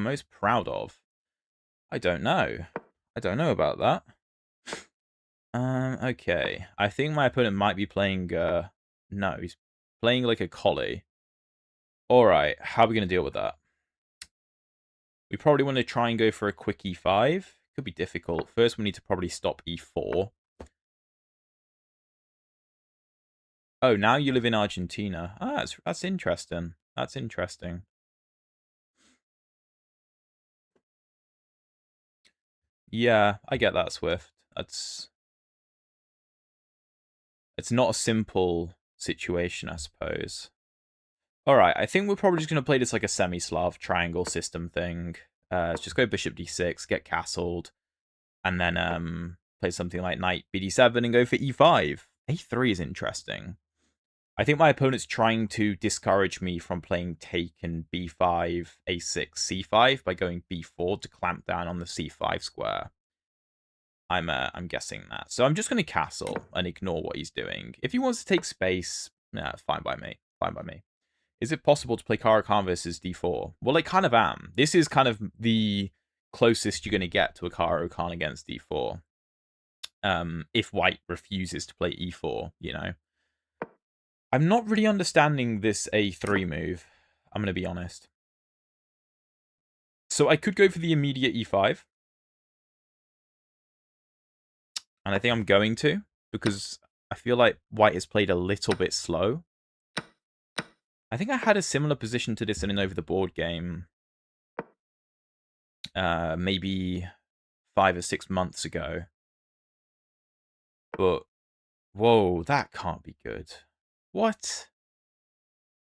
most proud of? I don't know. I don't know about that. Okay. I think my opponent might be playing, no, he's playing like a collie. Alright, how are we going to deal with that? We probably want to try and go for a quick e5. Could be difficult. First, we need to probably stop e4. Oh, now you live in Argentina. Ah, that's interesting. That's interesting. Yeah, I get that, Swift. It's not a simple situation, I suppose. Alright, I think we're probably just going to play this like a semi-Slav triangle system thing. Let's just go bishop d6, get castled, and then play something like knight bd7 and go for e5. a3 is interesting. I think my opponent's trying to discourage me from playing take and b5, a6, c5 by going b4 to clamp down on the c5 square. I'm guessing that. So I'm just going to castle and ignore what he's doing. If he wants to take space, yeah, fine by me. Fine by me. Is it possible to play Caro-Kann versus d4? Well, I kind of am. This is kind of the closest you're going to get to a Caro-Kann against d4. If white refuses to play e4, you know. I'm not really understanding this a3 move. I'm going to be honest. So I could go for the immediate e5. And I think I'm going to, because I feel like white has played a little bit slow. I think I had a similar position to this in an over-the-board game. Maybe 5 or 6 months ago. But, whoa, that can't be good. What?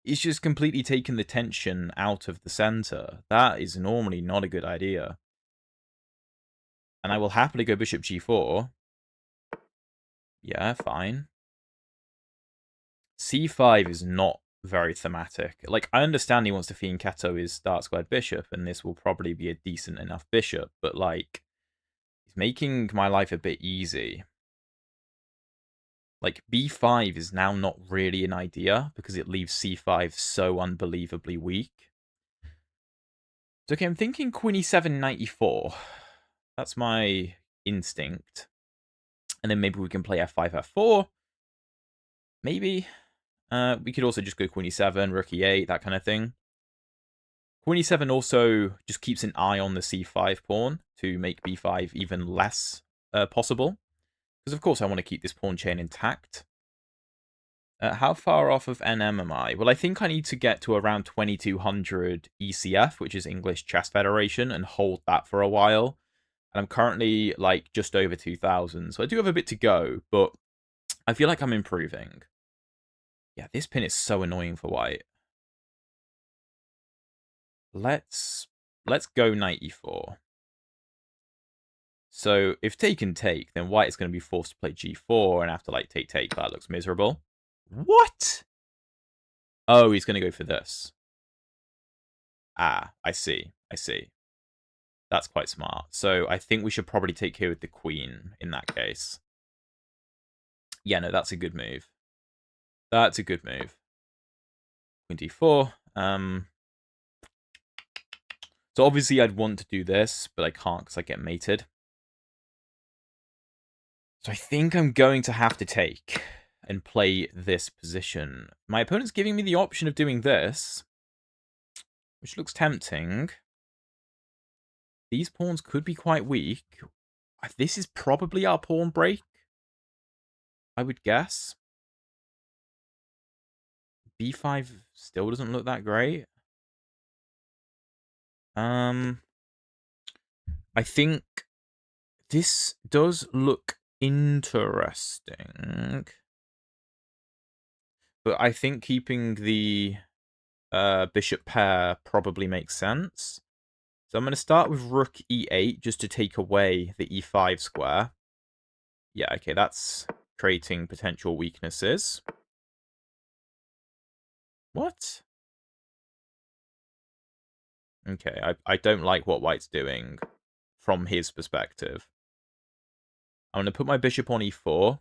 He's just completely taken the tension out of the center. That is normally not a good idea. And I will happily go bishop g4. Yeah, fine. c5 is not very thematic. Like, I understand he wants to fianchetto his dark squared bishop, and this will probably be a decent enough bishop, but, like, he's making my life a bit easy. Like, b5 is now not really an idea, because it leaves c5 so unbelievably weak. So, okay, I'm thinking queen e7, knight e4. That's my instinct. And then maybe we can play f5, f4. Maybe. We could also just go queen e7, rook e8, that kind of thing. Queen e7 also just keeps an eye on the c5 pawn to make b5 even less possible. Because, of course, I want to keep this pawn chain intact. How far off of NM am I? Well, I think I need to get to around 2200 ECF, which is English Chess Federation, and hold that for a while. And I'm currently, like, just over 2000. So I do have a bit to go, but I feel like I'm improving. Yeah, this pin is so annoying for white. Let's go knight e4. So if take and take, then white is going to be forced to play g4 and have to, like, take. That looks miserable. What? Oh, he's going to go for this. Ah, I see. That's quite smart. So I think we should probably take here with the queen in that case. Yeah, no, that's a good move. That's a good move. Queen d4. So obviously I'd want to do this, but I can't because I get mated. So I think I'm going to have to take and play this position. My opponent's giving me the option of doing this, which looks tempting. These pawns could be quite weak. This is probably our pawn break, I would guess. b5 still doesn't look that great. I think this does look interesting. But I think keeping the bishop pair probably makes sense. So I'm going to start with rook e8 just to take away the e5 square. Yeah, okay, that's creating potential weaknesses. What? Okay, I don't like what white's doing from his perspective. I'm going to put my bishop on e4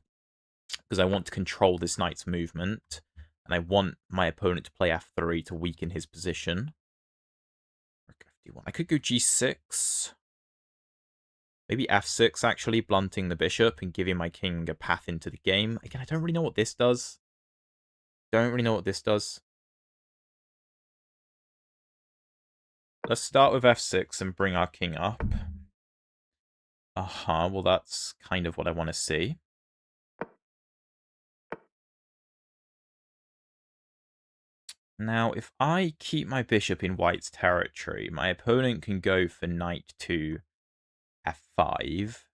because I want to control this knight's movement. And I want my opponent to play f3 to weaken his position. Rook D1. I could go G6. Maybe F6, actually, blunting the bishop and giving my king a path into the game. Again, I don't really know what this does. Don't really know what this does. Let's start with F6 and bring our king up. Well, that's kind of what I want to see. Now, if I keep my bishop in white's territory, my opponent can go for knight to F5.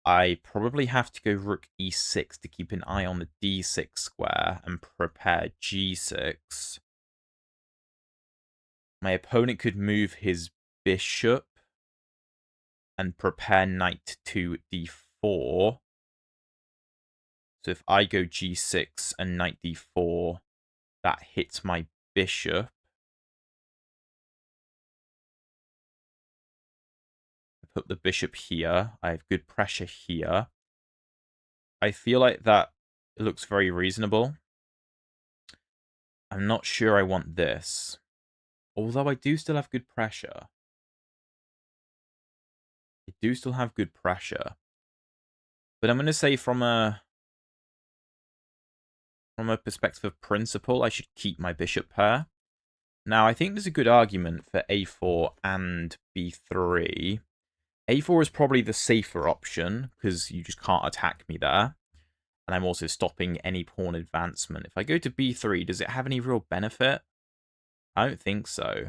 I probably have to go rook E6 to keep an eye on the D6 square and prepare G6. My opponent could move his bishop and prepare knight to D4. So if I go G6 and knight D4, that hits my bishop. I put the bishop here. I have good pressure here. I feel like that looks very reasonable. I'm not sure I want this. Although I do still have good pressure. I do still have good pressure. But I'm going to say from a perspective of principle, I should keep my bishop pair. Now, I think there's a good argument for a4 and b3. a4 is probably the safer option, because you just can't attack me there. And I'm also stopping any pawn advancement. If I go to b3, does it have any real benefit? I don't think so.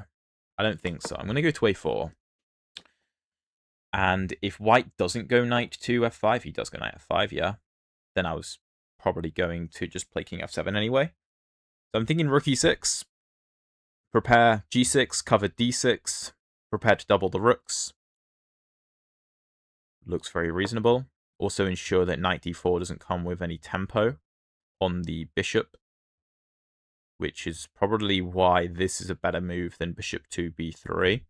I don't think so. I'm going to go to a4. And if white doesn't go knight to f5, he does go knight f5, yeah. Then I was probably going to just play king f7 anyway. So I'm thinking rook e6. Prepare g6, cover d6. Prepare to double the rooks. Looks very reasonable. Also ensure that knight d4 doesn't come with any tempo on the bishop, which is probably why this is a better move than bishop to b3.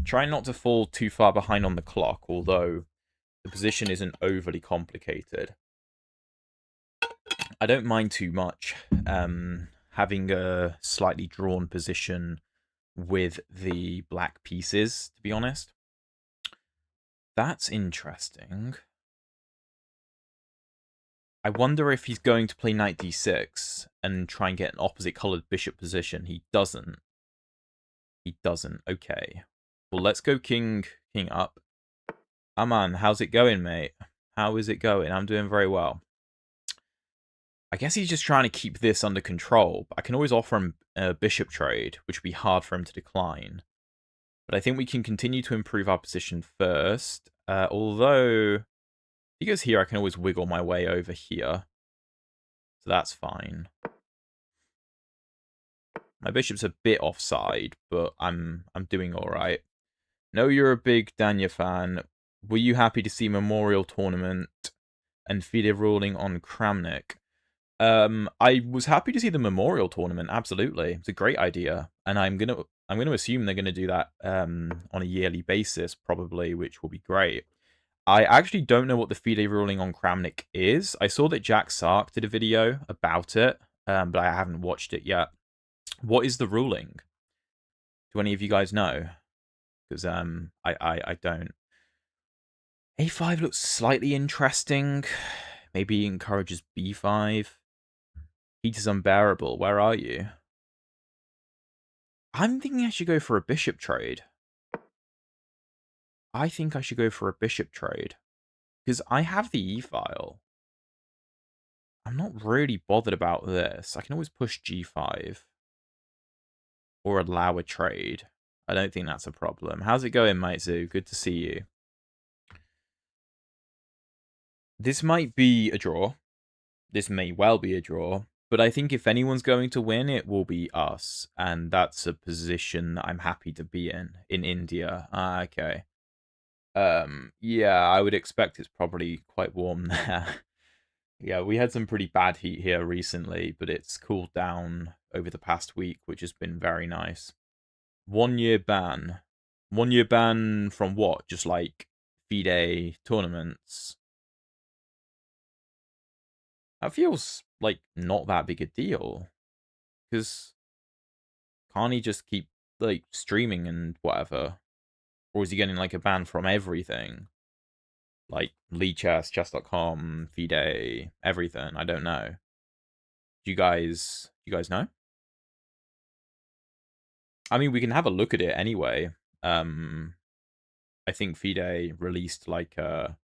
Try not to fall too far behind on the clock, although the position isn't overly complicated. I don't mind too much having a slightly drawn position with the black pieces, to be honest. That's interesting. I wonder if he's going to play knight d6 and try and get an opposite coloured bishop position. He doesn't. He doesn't. Okay. Well, let's go king up. Aman, how's it going, mate? How is it going? I'm doing very well. I guess he's just trying to keep this under control. I can always offer him a bishop trade, which would be hard for him to decline. But I think we can continue to improve our position first. Although, if he goes here, I can always wiggle my way over here. So that's fine. My bishop's a bit offside, but I'm doing all right. Know you're a big Danya fan. Were you happy to see Memorial Tournament and FIDE ruling on Kramnik? I was happy to see the Memorial Tournament. Absolutely, it's a great idea, and I'm gonna assume they're gonna do that on a yearly basis, probably, which will be great. I actually don't know what the FIDE ruling on Kramnik is. I saw that Jack Sark did a video about it, but I haven't watched it yet. What is the ruling? Do any of you guys know? Because I don't. A5 looks slightly interesting. Maybe encourages B5. Heat is unbearable. Where are you? I'm thinking I should go for a bishop trade. I think I should go for a bishop trade. Because I have the E-file. I'm not really bothered about this. I can always push G5. Or allow a trade. I don't think that's a problem. How's it going, Maizu? Good to see you. This might be a draw. This may well be a draw. But I think if anyone's going to win, it will be us. And that's a position that I'm happy to be in India. Okay. Yeah, I would expect it's probably quite warm there. Yeah, we had some pretty bad heat here recently, but it's cooled down over the past week, which has been very nice. 1 year ban. 1 year ban from what? Just like FIDE tournaments? That feels like not that big a deal. Because can't he just keep like streaming and whatever, or is he getting like a ban from everything? Like Chess, chess.com, FIDE, everything. I don't know. Do you guys know? I mean, we can have a look at it anyway. I think FIDE released like a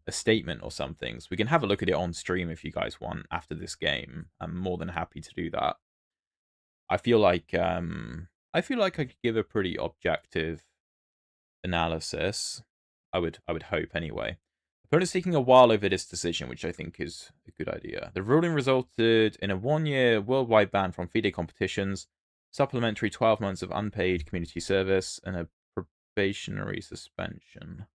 statement or something, so we can have a look at it on stream if you guys want after this game. I'm more than happy to do that. I feel like I could give a pretty objective analysis. I would hope anyway. The opponent's taking a while over this decision, which I think is a good idea. The ruling resulted in a 1-year worldwide ban from FIDE competitions, supplementary 12 months of unpaid community service, and a probationary suspension.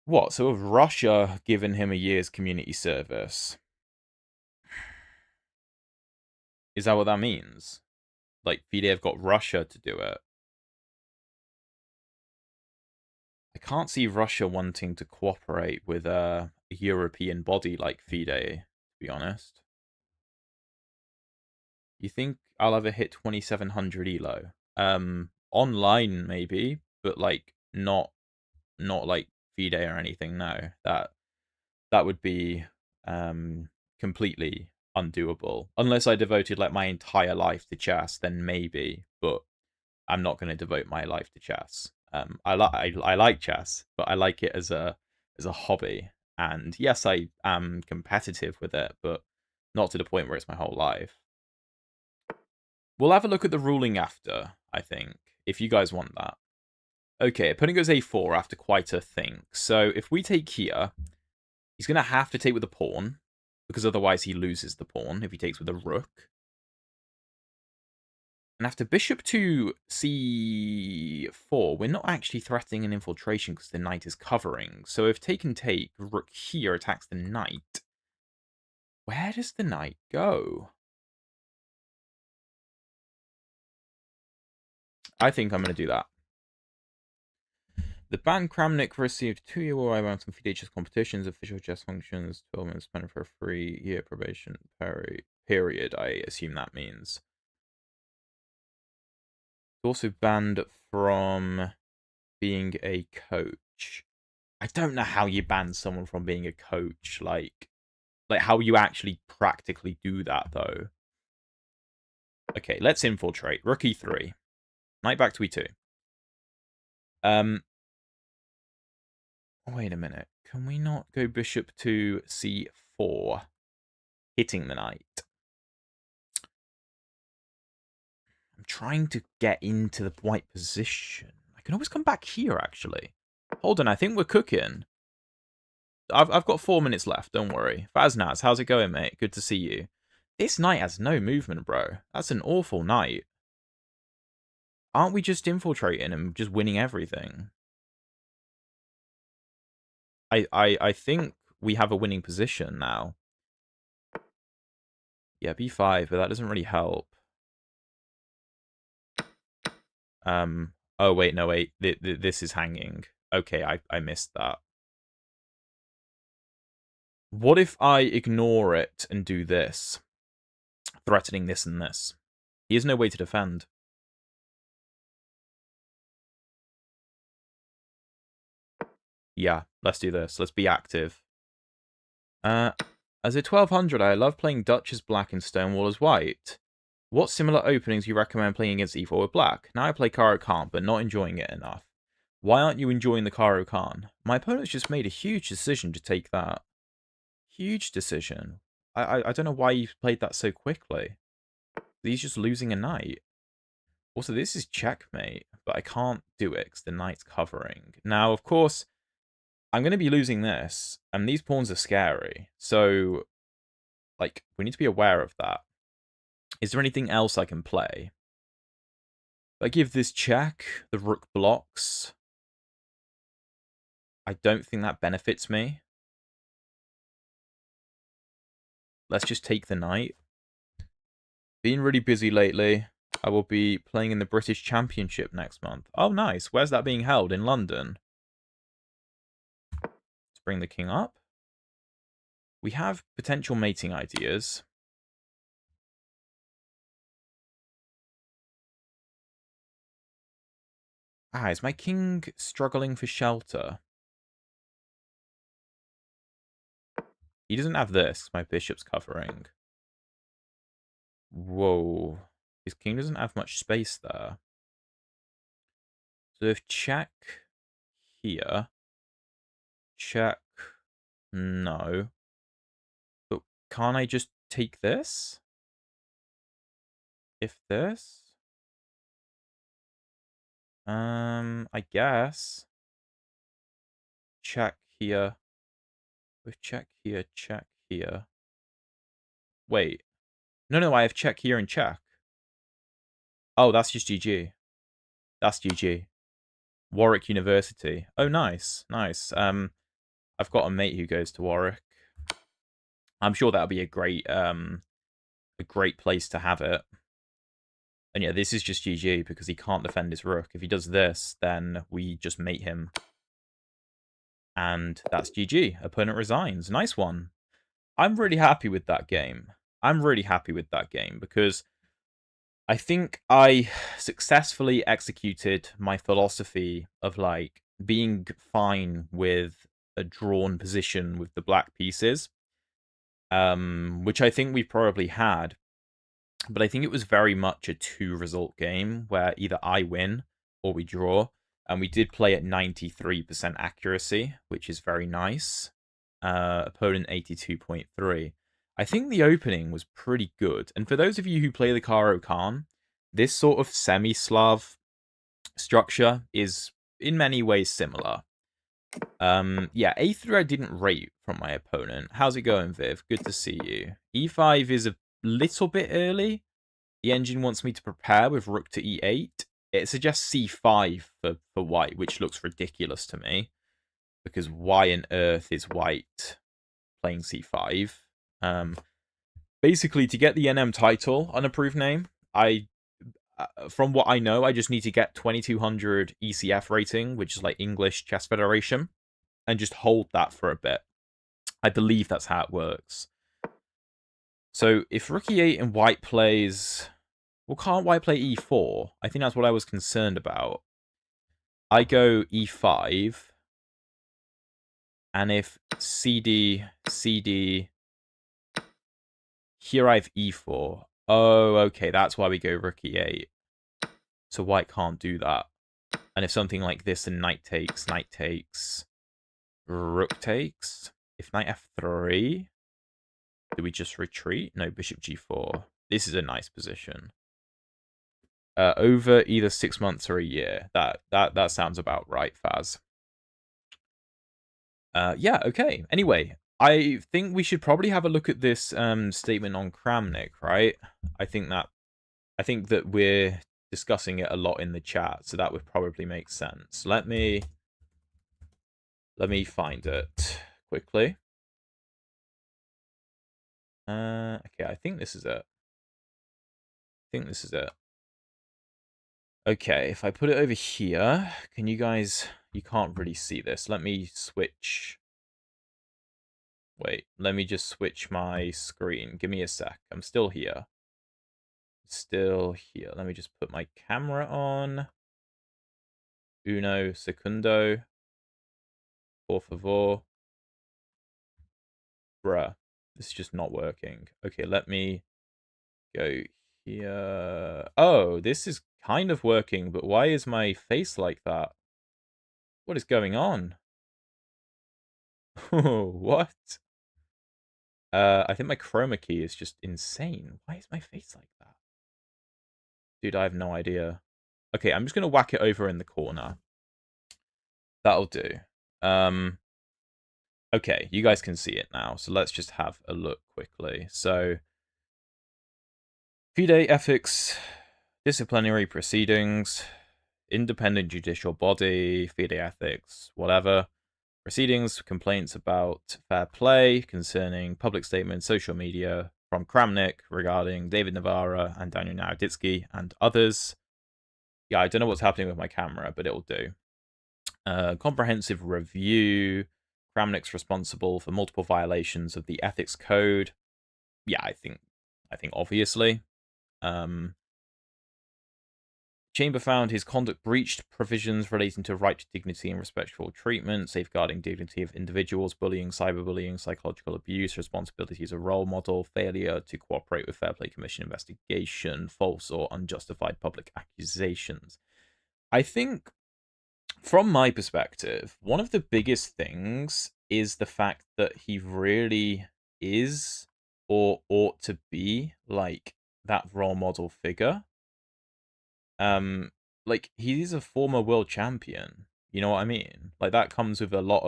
What? So have Russia given him a year's community service? Is that what that means? Like, FIDE have got Russia to do it. I can't see Russia wanting to cooperate with a European body like FIDE, to be honest. You think I'll ever hit 2700 elo? Online maybe, but like not like FIDE or anything. No, that would be completely undoable. Unless I devoted like my entire life to chess, then maybe. But I'm not going to devote my life to chess. I like chess, but I like it as a hobby. And yes, I am competitive with it, but not to the point where it's my whole life. We'll have a look at the ruling after, I think, if you guys want that. Okay, opponent goes a4 after quite a think. So if we take here, he's going to have to take with a pawn, because otherwise he loses the pawn if he takes with a rook. And after bishop to c4, we're not actually threatening an infiltration because the knight is covering. So if take and take, rook here attacks the knight. Where does the knight go? I think I'm going to do that. The band Kramnik received 2-year worldwide ban from FIDE chess competitions, official chess functions, 12 months suspended for a 3-year probation period, I assume that means. Also banned from being a coach. I don't know how you ban someone from being a coach, like how you actually practically do that, though. Okay, let's infiltrate. Rook e3. Knight back to e2. Wait a minute. Can we not go bishop to c4? Hitting the knight. I'm trying to get into the white position. I can always come back here, actually. Hold on, I think we're cooking. I've got 4 minutes left, don't worry. Faznaz, how's it going, mate? Good to see you. This knight has no movement, bro. That's an awful knight. Aren't we just infiltrating and just winning everything? I think we have a winning position now. Yeah, b5, but that doesn't really help. Oh, wait, no, wait. This is hanging. Okay, I missed that. What if I ignore it and do this? Threatening this and this. He has no way to defend. Yeah, let's do this. Let's be active. As a 1200, I love playing Dutch as black and Stonewall as white. What similar openings do you recommend playing against e4 with black? Now I play Caro Khan, but not enjoying it enough. Why aren't you enjoying the Caro Khan? My opponent's just made a huge decision to take that. Huge decision. I don't know why he played that so quickly. He's just losing a knight. Also, this is checkmate, but I can't do it because the knight's covering. Now, of course, I'm going to be losing this, and these pawns are scary. So, like, we need to be aware of that. Is there anything else I can play? If I give this check, the rook blocks. I don't think that benefits me. Let's just take the knight. Been really busy lately. I will be playing in the British Championship next month. Oh, nice. Where's that being held? In London. Let's bring the king up. We have potential mating ideas. Ah, is my king struggling for shelter? He doesn't have this. My bishop's covering. Whoa. His king doesn't have much space there. So if check here, check no. But can't I just take this? If this? I guess. Check here. With check here, check here. Wait. No, I have check here and check. Oh, that's just GG. That's GG. Warwick University. Oh, nice. Nice. I've got a mate who goes to Warwick. I'm sure that'll be a great place to have it. And yeah, this is just GG because he can't defend his rook. If he does this, then we just mate him. And that's GG. Opponent resigns. Nice one. I'm really happy with that game. I'm really happy with that game because I think I successfully executed my philosophy of like being fine with a drawn position with the black pieces, which I think we probably had. But I think it was very much a 2-result game where either I win or we draw. And we did play at 93% accuracy, which is very nice. Opponent 82.3. I think the opening was pretty good. And for those of you who play the Karo Khan, this sort of semi-Slav structure is in many ways similar. Yeah, A3 I didn't rate from my opponent. How's it going, Viv? Good to see you. E5 is a little bit early. The engine wants me to prepare with rook to E8. It suggests C5 for white, which looks ridiculous to me. Because why on earth is white playing C5? Basically, to get the NM title, unapproved name, from what I know, I just need to get 2200 ECF rating, which is like English Chess Federation, and just hold that for a bit. I believe that's how it works. So if rook E8 and white plays... Well, can't white play E4? I think that's what I was concerned about. I go E5, and if CD, CD... Here I have E4. Oh, okay, that's why we go rook E8. So white can't do that. And if something like this and knight takes, rook takes. If knight F3, do we just retreat? No, bishop G4. This is a nice position. Over either 6 months or a year. That sounds about right, Faz. Yeah, okay. Anyway, I think we should probably have a look at this statement on Kramnik, right? I think that we're discussing it a lot in the chat, so that would probably make sense. Let me find it quickly. Okay, I think this is it. Okay, if I put it over here, can you guys... You can't really see this. Let me switch... Wait, let me just switch my screen. Give me a sec. I'm still here. Let me just put my camera on. Uno segundo. Por favor. Bruh. This is just not working. Okay, let me go here. Oh, this is kind of working, but why is my face like that? What is going on? What? I think my chroma key is just insane. Why is my face like that? Dude, I have no idea. Okay, I'm just going to whack it over in the corner. That'll do. Okay, you guys can see it now. So let's just have a look quickly. So, FIDE ethics, disciplinary proceedings, independent judicial body, FIDE ethics, whatever. Proceedings, complaints about fair play concerning public statements, social media from Kramnik regarding David Navarra and Daniel Naroditsky and others. Yeah, I don't know what's happening with my camera, but it'll do. Comprehensive review. Kramnik's responsible for multiple violations of the ethics code. Yeah, I think obviously. Chamber found his conduct breached provisions relating to right to dignity and respectful treatment, safeguarding dignity of individuals, bullying, cyberbullying, psychological abuse, responsibility as a role model, failure to cooperate with Fair Play Commission investigation, false or unjustified public accusations. I think, from my perspective, one of the biggest things is the fact that he really is or ought to be like that role model figure. Like, he's a former world champion. You know what I mean? Like, that comes with a lot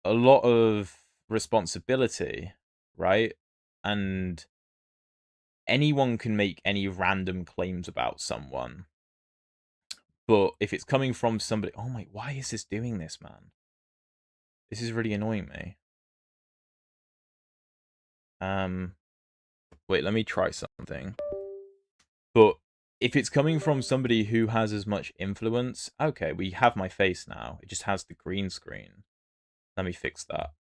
of responsibility, right? And anyone can make any random claims about someone. But if it's coming from somebody, oh my, why is this doing this, man? This is really annoying me. Wait, let me try something. But if it's coming from somebody who has as much influence, okay, we have my face now. It just has the green screen. Let me fix that.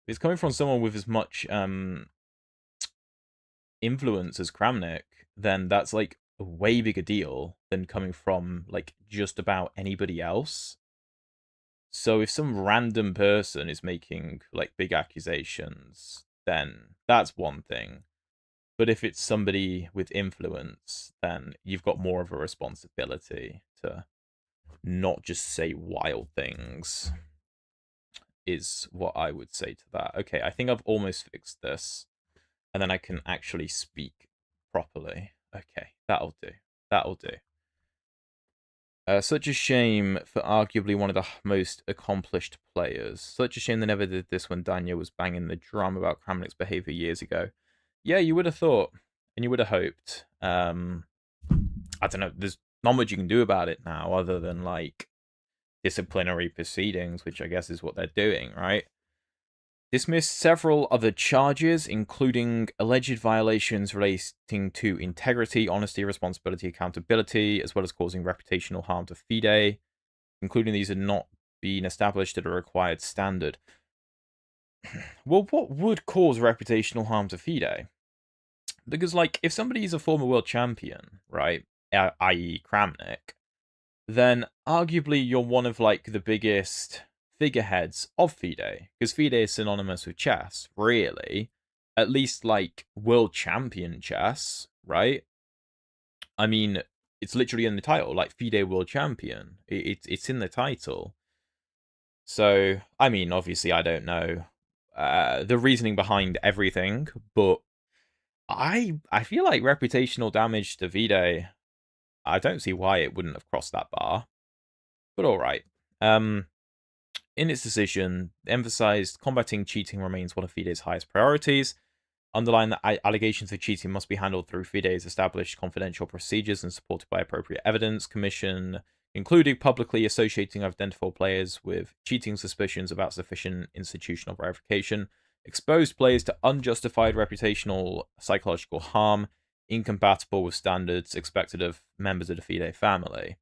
If it's coming from someone with as much influence as Kramnik, then that's like a way bigger deal than coming from like just about anybody else. So if some random person is making like big accusations, then that's one thing. But if it's somebody with influence, then you've got more of a responsibility to not just say wild things, is what I would say to that. Okay, I think I've almost fixed this. And then I can actually speak properly. Okay, that'll do. That'll do. Such a shame for arguably one of the most accomplished players. Such a shame they never did this when Daniel was banging the drum about Kramnik's behavior years ago. Yeah, you would have thought, and you would have hoped. I don't know. There's not much you can do about it now, other than like disciplinary proceedings, which I guess is what they're doing, right? Dismissed several other charges, including alleged violations relating to integrity, honesty, responsibility, accountability, as well as causing reputational harm to FIDE, including these had not been established at a required standard. Well, what would cause reputational harm to FIDE? Because, like, if somebody's a former world champion, right, i.e. Kramnik, then arguably you're one of, like, the biggest figureheads of FIDE, because FIDE is synonymous with chess, really. At least, like, world champion chess, right? I mean, it's literally in the title, like, FIDE world champion. It's in the title. So, I mean, obviously, I don't know the reasoning behind everything, but I feel like reputational damage to FIDE, I don't see why it wouldn't have crossed that bar. But alright. In its decision, emphasized combating cheating remains one of FIDE's highest priorities, underlined that allegations of cheating must be handled through FIDE's established confidential procedures and supported by appropriate evidence. Commission including publicly associating identifiable players with cheating suspicions without sufficient institutional verification, exposed players to unjustified reputational psychological harm, incompatible with standards expected of members of the FIDE family.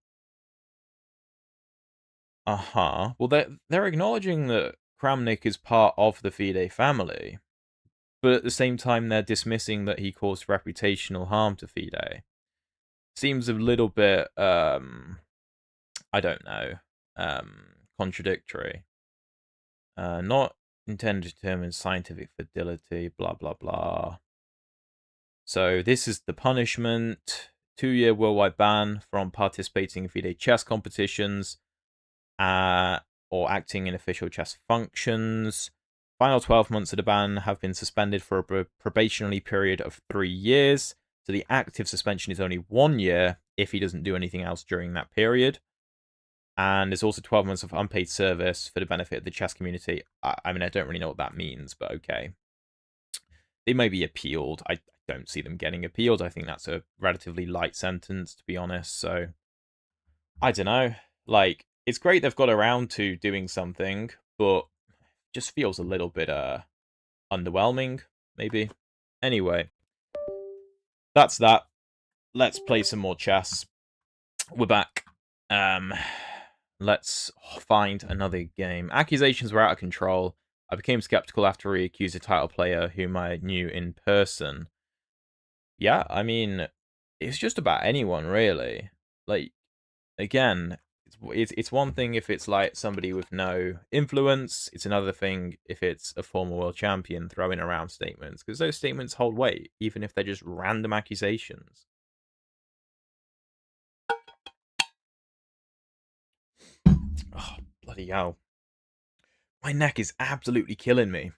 Well, they're acknowledging that Kramnik is part of the FIDE family, but at the same time, they're dismissing that he caused reputational harm to FIDE. Seems a little bit, I don't know, contradictory. Not intended to determine scientific fidelity, blah, blah, blah. So this is the punishment. 2-year worldwide ban from participating in FIDE chess competitions or acting in official chess functions. Final 12 months of the ban have been suspended for a probationary period of 3 years. So the active suspension is only 1 year if he doesn't do anything else during that period. And there's also 12 months of unpaid service for the benefit of the chess community. I mean, I don't really know what that means, but okay. They may be appealed. I don't see them getting appealed. I think that's a relatively light sentence, to be honest. So, I don't know. Like, it's great they've got around to doing something, but just feels a little bit underwhelming, maybe. Anyway, that's that. Let's play some more chess. We're back. Let's find another game. Accusations were out of control. I became skeptical after he accused a title player whom I knew in person. Yeah, I mean, it's just about anyone really. Like, again, it's one thing if it's like somebody with no influence. It's another thing if it's a former world champion throwing around statements, because those statements hold weight, even if they're just random accusations. Oh, bloody hell. My neck is absolutely killing me.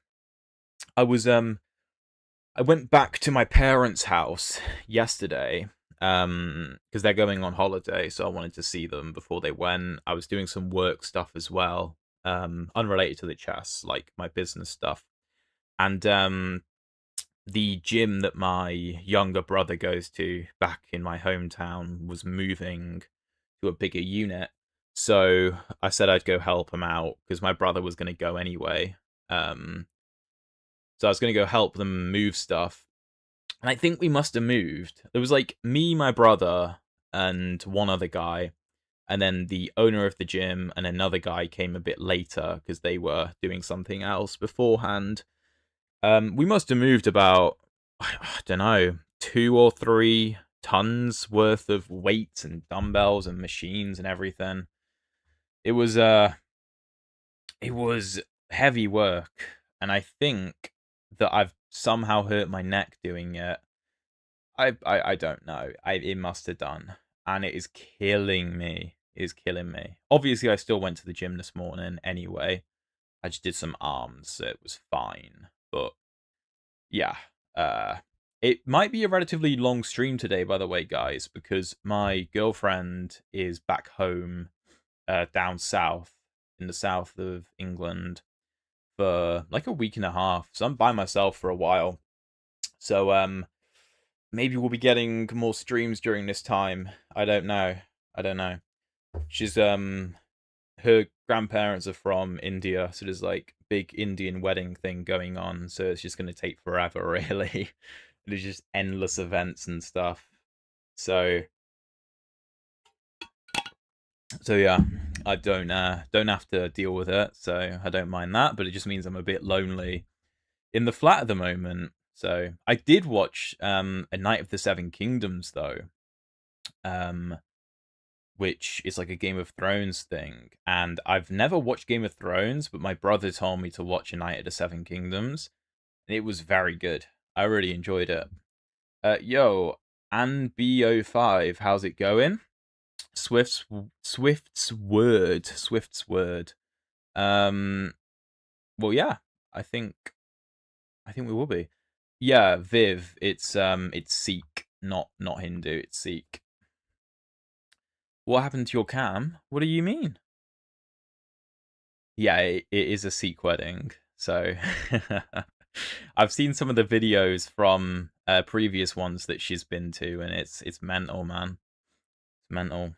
I went back to my parents' house yesterday, because they're going on holiday, so I wanted to see them before they went. I was doing some work stuff as well, unrelated to the chess, like my business stuff. And the gym that my younger brother goes to back in my hometown was moving to a bigger unit. So I said I'd go help him out because my brother was going to go anyway. So I was going to go help them move stuff. And I think we must have moved. There was like me, my brother, and one other guy. And then the owner of the gym and another guy came a bit later because they were doing something else beforehand. We must have moved about, I don't know, 2 or 3 tons worth of weights and dumbbells and machines and everything. It was heavy work, and I think that I've somehow hurt my neck doing it. I don't know. It must have done, and it is killing me. It is killing me. Obviously, I still went to the gym this morning anyway. I just did some arms, so it was fine. But yeah, it might be a relatively long stream today, by the way, guys, because my girlfriend is back home, down south in the south of England for like a week and a half. So I'm by myself for a while. So maybe we'll be getting more streams during this time. I don't know. I don't know. She's her grandparents are from India, so there's like big Indian wedding thing going on, so it's just going to take forever really. There's just endless events and stuff. So yeah, I don't have to deal with it, so I don't mind that, but it just means I'm a bit lonely in the flat at the moment. So I did watch A Night of the Seven Kingdoms though. Which is like a Game of Thrones thing. And I've never watched Game of Thrones, but my brother told me to watch A Night of the Seven Kingdoms. And it was very good. I really enjoyed it. Yo, AnBO5, how's it going? Swift's word. Well, yeah, I think we will be. Yeah, Viv, it's Sikh, not Hindu, it's Sikh. What happened to your cam? What do you mean? Yeah, it is a Sikh wedding. So I've seen some of the videos from previous ones that she's been to, and it's mental, man. It's mental.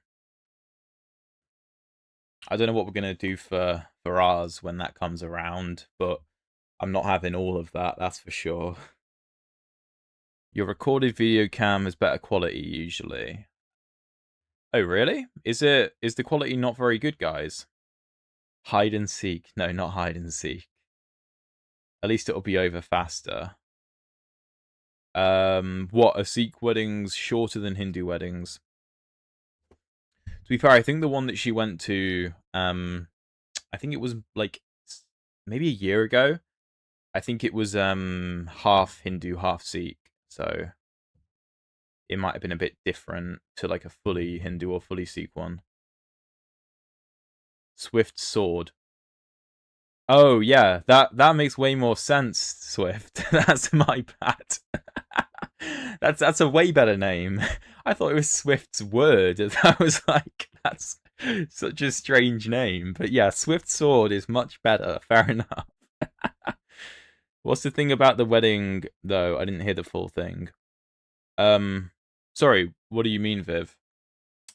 I don't know what we're gonna do for ours when that comes around, but I'm not having all of that. That's for sure. Your recorded video cam is better quality usually. Oh really? Is the quality not very good, guys? Hide and seek. No, not hide and seek. At least it'll be over faster. What, are Sikh weddings shorter than Hindu weddings? To be fair, I think the one that she went to, I think it was like maybe a year ago. I think it was half Hindu, half Sikh. So it might have been a bit different to like a fully Hindu or fully Sikh one. Swift sword. Oh yeah, that makes way more sense, Swift. That's my bad. That's a way better name. I thought it was Swift's word. That was like, that's such a strange name. But yeah, Swift sword is much better. Fair enough. What's the thing about the wedding though? I didn't hear the full thing. Sorry, what do you mean, Viv?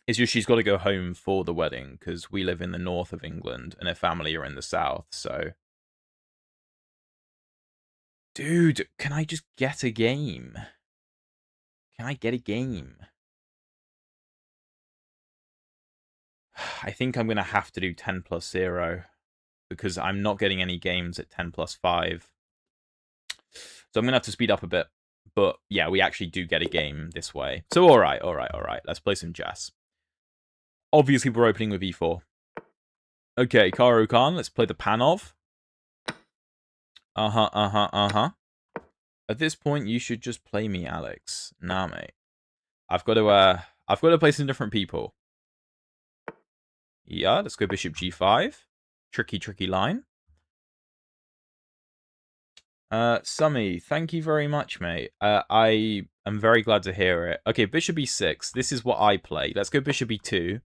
It's just she's got to go home for the wedding because we live in the north of England and her family are in the south, so. Dude, can I just get a game? Can I get a game? I think I'm going to have to do 10 plus 0 because I'm not getting any games at 10 plus 5. So I'm going to have to speed up a bit. But yeah, we actually do get a game this way. So all right. Let's play some chess. Obviously, we're opening with e4. Okay, Karo Khan, let's play the Panov. Uh-huh. At this point, you should just play me, Alex. Nah, mate. I've got to play some different people. Yeah, let's go bishop g5. Tricky line. Summy, thank you very much, mate. I am very glad to hear it. Okay, bishop e6. This is what I play. Let's go bishop e2,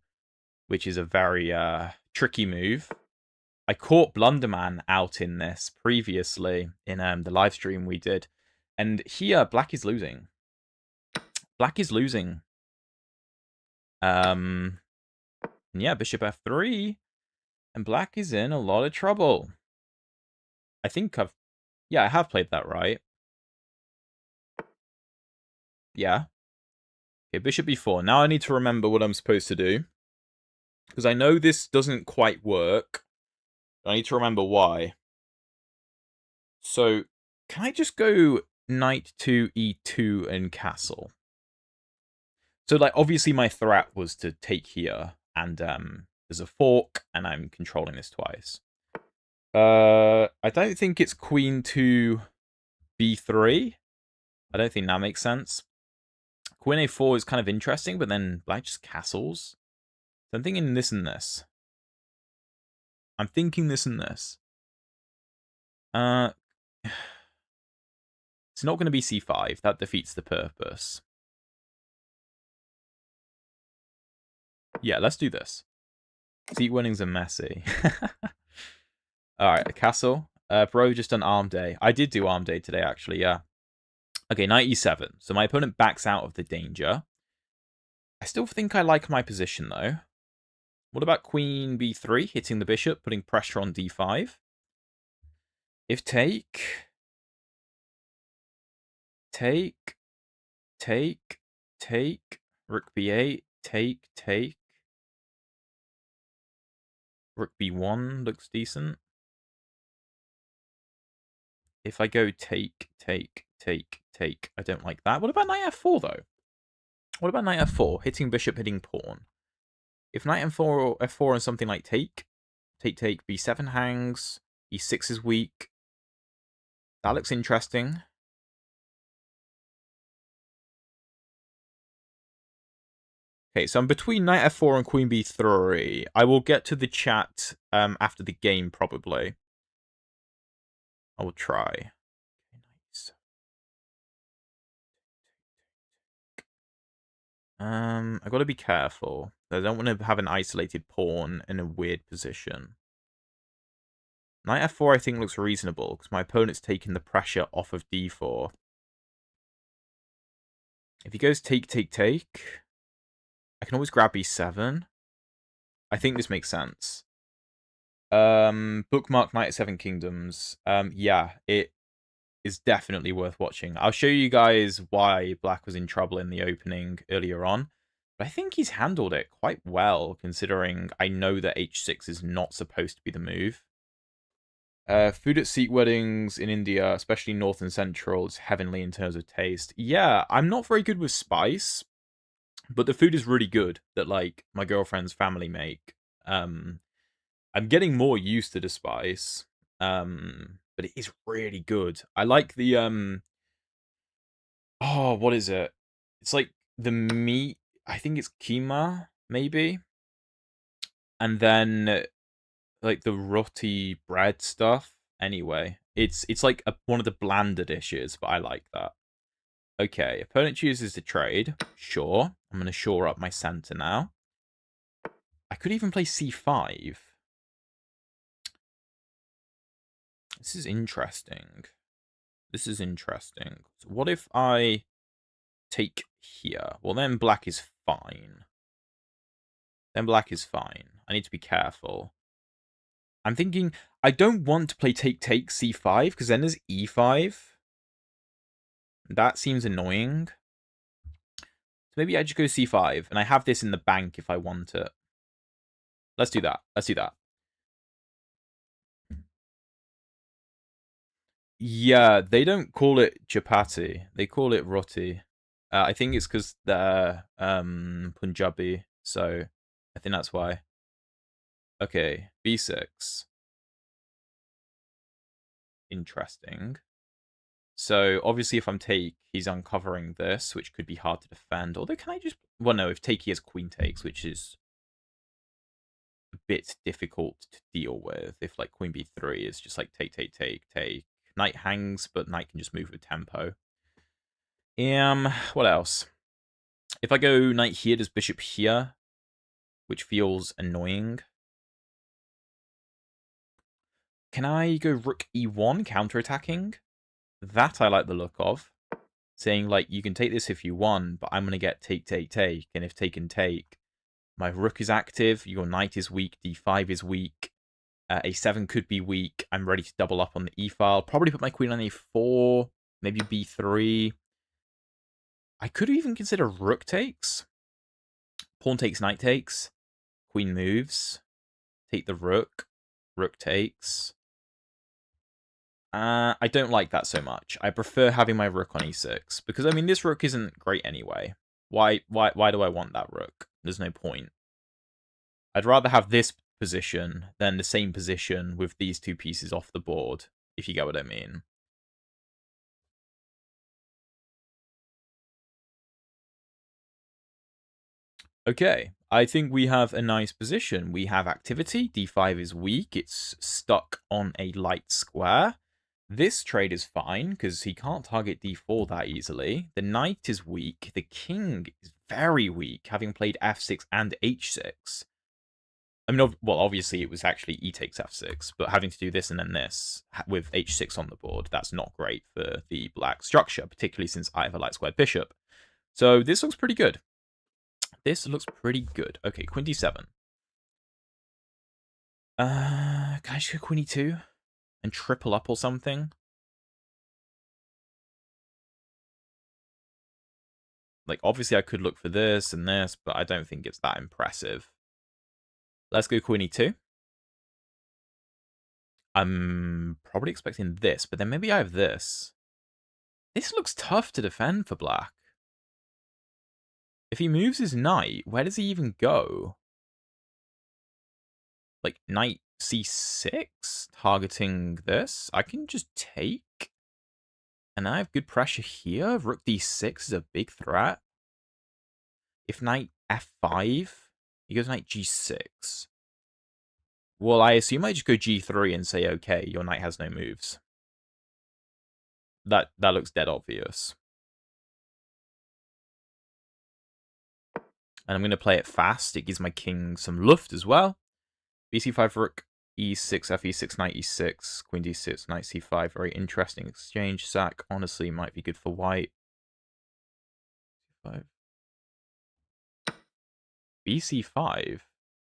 which is a very tricky move. I caught Blunderman out in this previously in the live stream we did. And here, black is losing. Black is losing. Yeah, bishop f3. And black is in a lot of trouble. I think I have played that right. Yeah. Okay, bishop b4. Now I need to remember what I'm supposed to do. Because I know this doesn't quite work. I need to remember why. So, can I just go knight to e2 and castle? So, like, obviously my threat was to take here. And there's a fork, and I'm controlling this twice. I don't think it's queen to b3. I don't think that makes sense. Queen a4 is kind of interesting, but then black just castles. So I'm thinking this and this. I'm thinking this and this. It's not going to be c5. That defeats the purpose. Yeah, let's do this. Seat winnings are messy. Alright, a castle. Bro, just done arm day. I did do arm day today, actually, yeah. Okay, knight e7. So my opponent backs out of the danger. I still think I like my position, though. What about queen b3, hitting the bishop, putting pressure on d5? If take... Take... Rook b8, take. Rook b1 looks decent. If I go take, I don't like that. What about knight f4, though? What about knight f4? Hitting bishop, hitting pawn. If knight f4 and something like take, b7 hangs, e6 is weak. That looks interesting. Okay, so I'm between knight f4 and queen b3. I will get to the chat after the game, probably. I will try. I've got to be careful. I don't want to have an isolated pawn in a weird position. Knight f4 I think looks reasonable, because my opponent's taking the pressure off of d4. If he goes take, I can always grab b7. I think this makes sense. Bookmark Knight of Seven Kingdoms. Yeah, it is definitely worth watching. I'll show you guys why black was in trouble in the opening earlier on. But I think he's handled it quite well, considering I know that h6 is not supposed to be the move. Food at Sikh weddings in India, especially North and Central, is heavenly in terms of taste. Yeah, I'm not very good with spice, but the food is really good that, like, my girlfriend's family make. I'm getting more used to the spice, but it is really good. I like the, oh, what is it? It's like the meat, I think it's keema, maybe? And then like the roti bread stuff. Anyway, it's like one of the blander dishes, but I like that. Okay, opponent chooses to trade. Sure. I'm going to shore up my center now. I could even play c5. This is interesting. So what if I take here? Well, then black is fine. I need to be careful. I'm thinking, I don't want to play take c5, because then there's e5. That seems annoying. So maybe I just go c5, and I have this in the bank if I want it. Let's do that. Yeah, they don't call it chapati. They call it roti. I think it's because they're Punjabi, so I think that's why. Okay, b6. Interesting. So obviously, if I'm take, he's uncovering this, which could be hard to defend. Although, can I just? Well, no. If take, he has queen takes, which is a bit difficult to deal with. If like queen b3 is just like take, take, take, take. Knight hangs, but knight can just move with tempo. What else? If I go knight here, does bishop here, which feels annoying. Can I go rook e1, counterattacking? That I like the look of. Saying, like, you can take this if you want, but I'm going to get take, take, take. And if take and take, my rook is active, your knight is weak, d5 is weak, a7 could be weak. I'm ready to double up on the e-file. Probably put my queen on a4, maybe b3. I could even consider rook takes. Pawn takes, knight takes. Queen moves. Take the rook. Rook takes. I don't like that so much. I prefer having my rook on e6. Because, I mean, this rook isn't great anyway. Why do I want that rook? There's no point. I'd rather have this position than the same position with these two pieces off the board, if you get what I mean. Okay, I think we have a nice position. We have activity. d5 is weak. It's stuck on a light square. This trade is fine, because he can't target d4 that easily. The knight is weak. The king is very weak, having played f6 and h6. I mean, well, obviously it was actually e takes f6, but having to do this and then this with h6 on the board, that's not great for the black structure, particularly since I have a light squared bishop. So this looks pretty good. This looks pretty good. Okay, queen d7. Can I just go queen e2 and triple up or something? Like, obviously I could look for this and this, but I don't think it's that impressive. Let's go queen e2. I'm probably expecting this, but then maybe I have this. This looks tough to defend for black. If he moves his knight, where does he even go? Like, knight c6? Targeting this? I can just take. And I have good pressure here. Rook d6 is a big threat. If knight f5, he goes knight g6. Well, I assume I just go g3 and say, okay, your knight has no moves. That looks dead obvious. And I'm going to play it fast. It gives my king some luft as well. bc5, rook e6, fe6, knight e6, queen d6, knight c5. Very interesting exchange. Sack, honestly, might be good for white. bc5?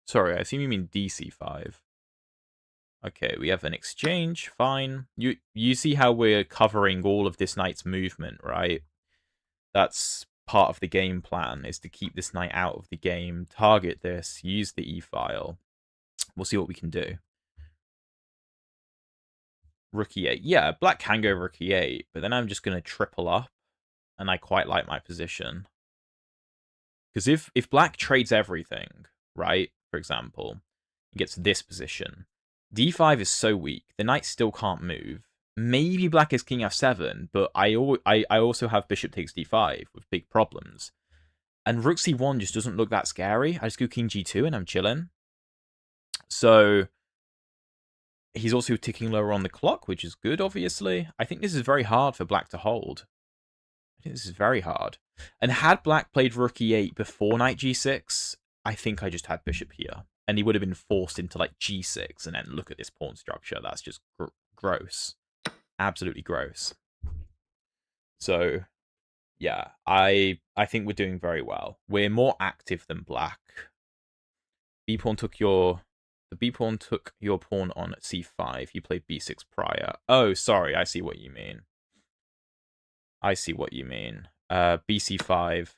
Sorry, I assume you mean dc5. Okay, we have an exchange. Fine. You see how we're covering all of this knight's movement, right? That's part of the game plan, is to keep this knight out of the game, target this, use the e-file. We'll see what we can do. Rook e8. Yeah, black can go rook e8, but then I'm just going to triple up, and I quite like my position. Because if black trades everything, right, for example, and gets this position, d5 is so weak, the knight still can't move. Maybe black is king f7, but I also have bishop takes d5 with big problems. And rook c1 just doesn't look that scary. I just go king g2 and I'm chilling. So he's also ticking lower on the clock, which is good, obviously. I think this is very hard for black to hold. I think this is very hard. And had black played rook e8 before knight g6, I think I just had bishop here. And he would have been forced into like g6, and then look at this pawn structure. That's just gross. Absolutely gross. So, yeah, I think we're doing very well. We're more active than black. The b pawn took your pawn on c5. You played b6 prior. Oh, sorry, I see what you mean. I see what you mean. bc5.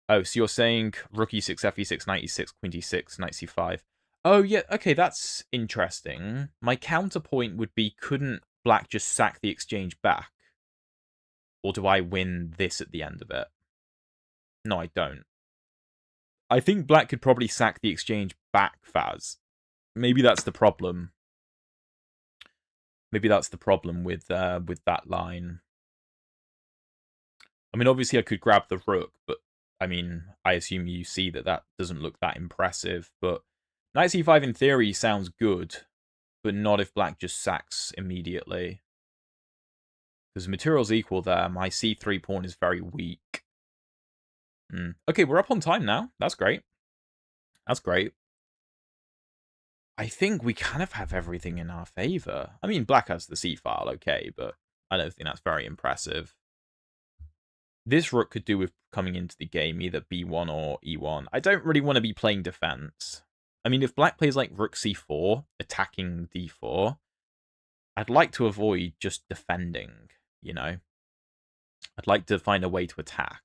Oh, so you're saying rook e6, fe6, knight e6, queen d6, knight c5. Oh, yeah, okay, that's interesting. My counterpoint would be, couldn't black just sack the exchange back? Or do I win this at the end of it? No, I don't. I think black could probably sack the exchange back, Faz. Maybe that's the problem. Maybe that's the problem with that line. I mean, obviously I could grab the rook, but I mean, I assume you see that doesn't look that impressive. But knight c5 in theory sounds good, but not if black just sacks immediately. Because material's equal there. My c3 pawn is very weak. Okay, we're up on time now. That's great. That's great. I think we kind of have everything in our favor. I mean, black has the c-file, okay, but I don't think that's very impressive. This rook could do with coming into the game, either b1 or e1. I don't really want to be playing defense. I mean, if black plays like rook c4, attacking d4, I'd like to avoid just defending, you know? I'd like to find a way to attack.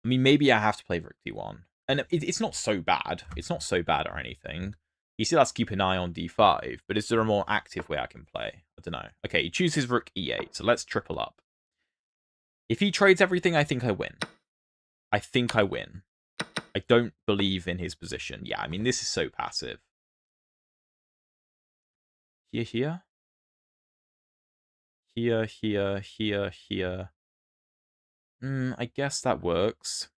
I mean, maybe I have to play rook d1. And it's not so bad. It's not so bad or anything. He still has to keep an eye on d5, but is there a more active way I can play? I don't know. Okay, he chooses rook e8, so let's triple up. If he trades everything, I think I win. I think I win. I don't believe in his position. Yeah, I mean, this is so passive. Here, here. Here, here, here, here. I guess that works.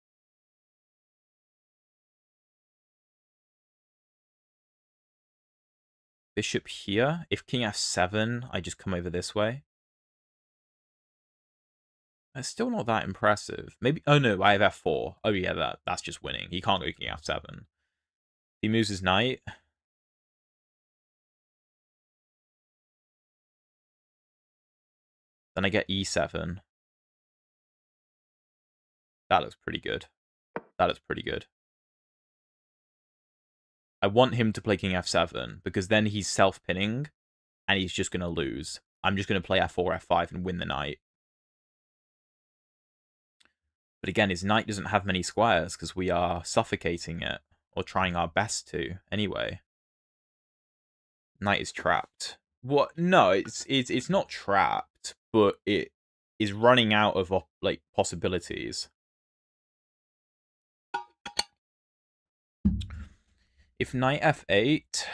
Bishop here. If king f7, I just come over this way. That's still not that impressive. Maybe... Oh, no, I have f4. Oh, yeah, that's just winning. He can't go king f7. He moves his knight. Then I get e7. That looks pretty good. That looks pretty good. I want him to play king f7, because then he's self-pinning, and he's just going to lose. I'm just going to play f4, f5, and win the knight. But again, his knight doesn't have many squares, because we are suffocating it, or trying our best to, anyway. Knight is trapped. What? No, it's not trapped, but it is running out of, like, possibilities. If knight f8,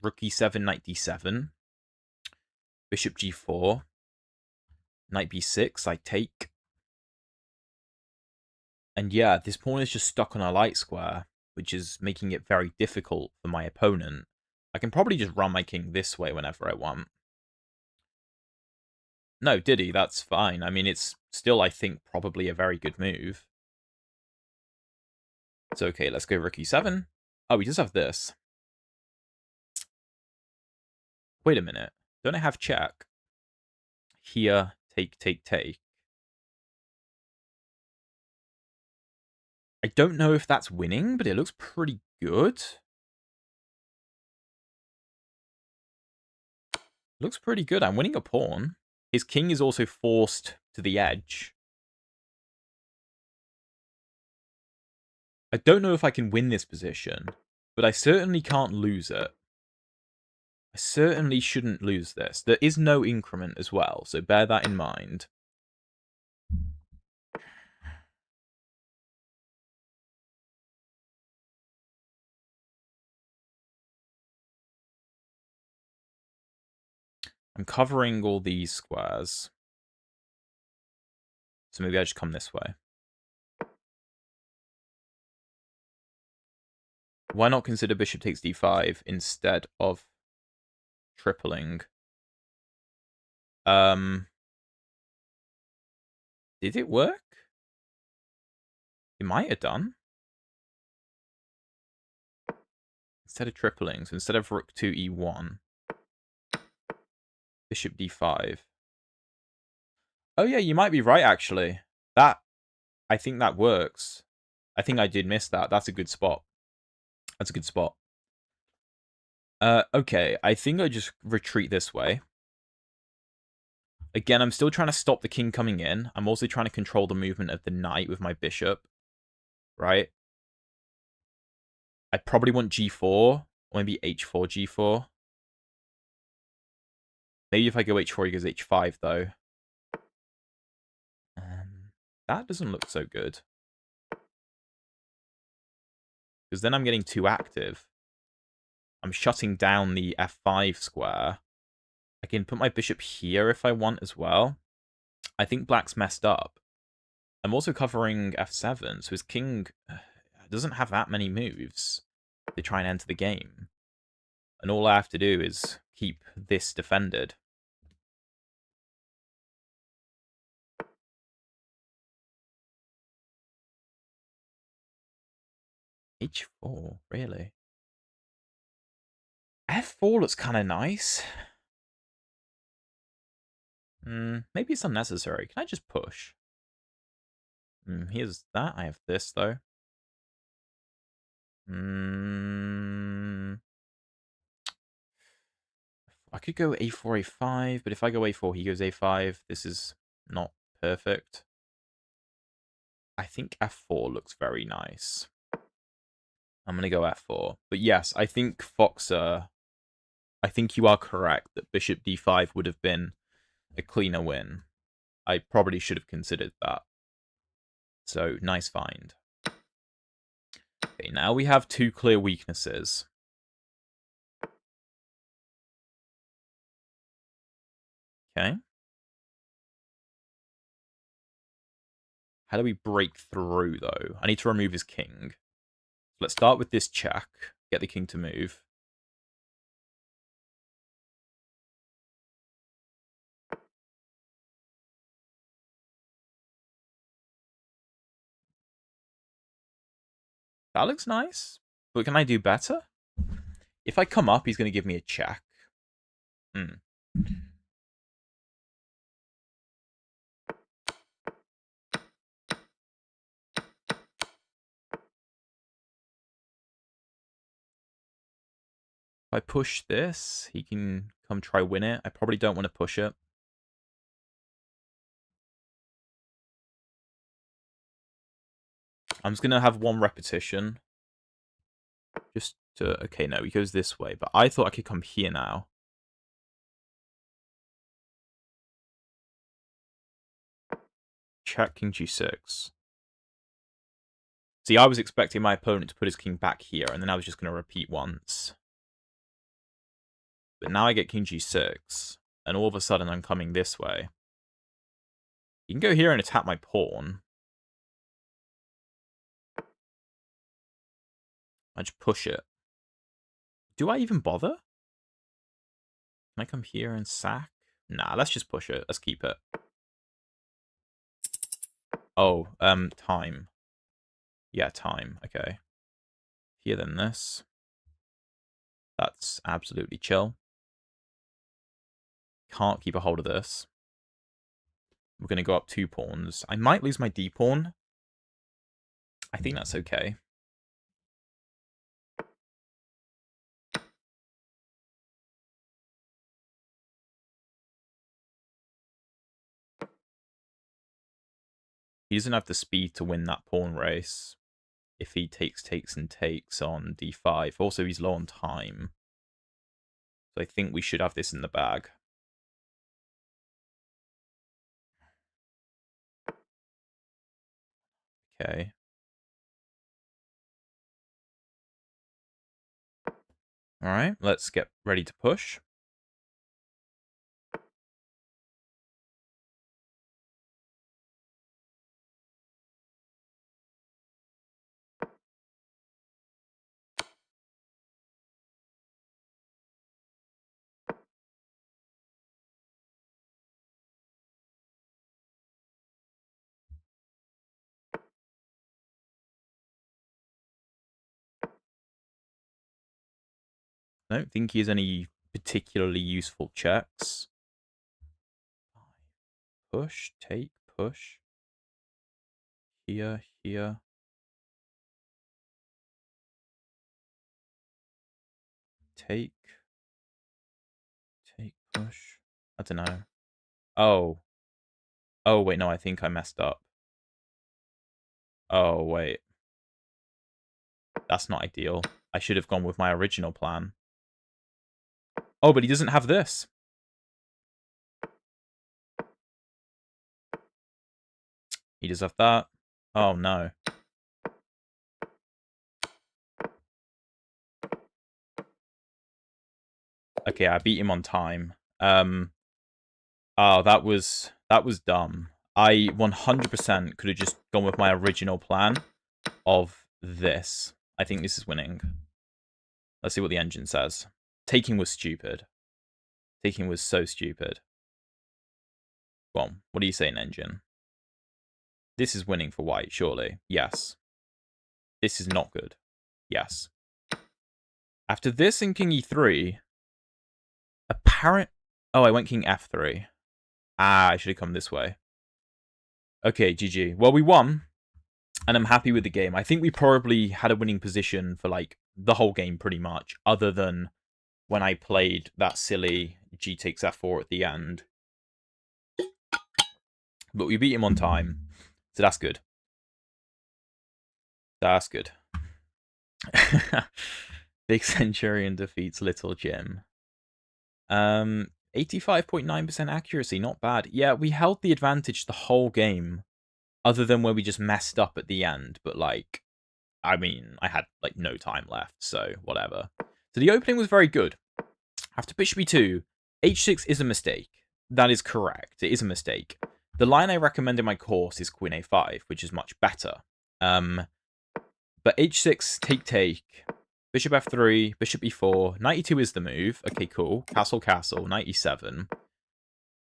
rook e7, knight d7, bishop g4, knight b6, I take. And yeah, this pawn is just stuck on a light square, which is making it very difficult for my opponent. I can probably just run my king this way whenever I want. No, did he? That's fine. I mean, it's still, I think, probably a very good move. It's okay, let's go rook e7. Oh, he does have this. Wait a minute. Don't I have check? Here, take, take, take. I don't know if that's winning, but it looks pretty good. Looks pretty good. I'm winning a pawn. His king is also forced to the edge. I don't know if I can win this position, but I certainly can't lose it. I certainly shouldn't lose this. There is no increment as well, so bear that in mind. I'm covering all these squares. So maybe I just come this way. Why not consider bishop takes d5 instead of tripling? Did it work? It might have done. Instead of tripling, so instead of rook to e1, bishop d5. Oh yeah, you might be right, actually. I think that works. I think I did miss that. That's a good spot. That's a good spot. Okay, I think I just retreat this way. Again, I'm still trying to stop the king coming in. I'm also trying to control the movement of the knight with my bishop. Right? I probably want g4, or maybe h4, g4. Maybe if I go h4, he goes h5, though. That doesn't look so good. Because then I'm getting too active. I'm shutting down the f5 square. I can put my bishop here if I want as well. I think black's messed up. I'm also covering f7, so his king doesn't have that many moves to try and enter the game. And all I have to do is keep this defended. h4, really? f4 looks kind of nice. Maybe it's unnecessary. Can I just push? Here's that. I have this, though. I could go a4, a5, but if I go a4, he goes a5. This is not perfect. I think f4 looks very nice. I'm going to go f4. But yes, I think Foxer, I think you are correct that bishop d5 would have been a cleaner win. I probably should have considered that. So, nice find. Okay, now we have two clear weaknesses. Okay. How do we break through, though? I need to remove his king. Let's start with this check. Get the king to move. That looks nice. But can I do better? If I come up, he's going to give me a check. If I push this, he can come try win it. I probably don't want to push it. I'm just going to have one repetition. Just to... Okay, no, he goes this way. But I thought I could come here now. Check king g6. See, I was expecting my opponent to put his king back here, and then I was just going to repeat once. But now I get king g6, and all of a sudden I'm coming this way. You can go here and attack my pawn. I just push it. Do I even bother? Can I come here and sack? Nah, let's just push it. Let's keep it. Oh, time. Yeah, time. Okay. Here then this. That's absolutely chill. Can't keep a hold of this. We're going to go up 2 pawns. I might lose my d-pawn. I think that's okay. He doesn't have the speed to win that pawn race if he takes on d5. Also, he's low on time. So I think we should have this in the bag. Okay. Alright, let's get ready to push. I don't think he has any particularly useful checks. Push, take, push. Here, here. Take, push. I don't know. Oh. Oh, wait, no, I think I messed up. Oh, wait. That's not ideal. I should have gone with my original plan. Oh, but he doesn't have this. He does have that. Oh, no. Okay, I beat him on time. Oh, that was dumb. I 100% could have just gone with my original plan of this. I think this is winning. Let's see what the engine says. Taking was stupid. Taking was so stupid. Well, what are you saying, engine? This is winning for white, surely. Yes. This is not good. Yes. After this and king e3, apparent... Oh, I went king f3. Ah, I should have come this way. Okay, GG. Well, we won, and I'm happy with the game. I think we probably had a winning position for, like, the whole game, pretty much, other than when I played that silly g takes f4 at the end. But we beat him on time, so that's good. That's good. Big Centurion defeats Little Jim. 85.9% accuracy, not bad. Yeah, we held the advantage the whole game, other than where we just messed up at the end. But, like, I mean, I had, like, no time left, so whatever. So the opening was very good. After bishop e2, h6 is a mistake. That is correct. It is a mistake. The line I recommend in my course is queen a5, which is much better. But h6, take, bishop f3, bishop e4, knight e2 is the move. Okay, cool. Castle, castle, knight e7.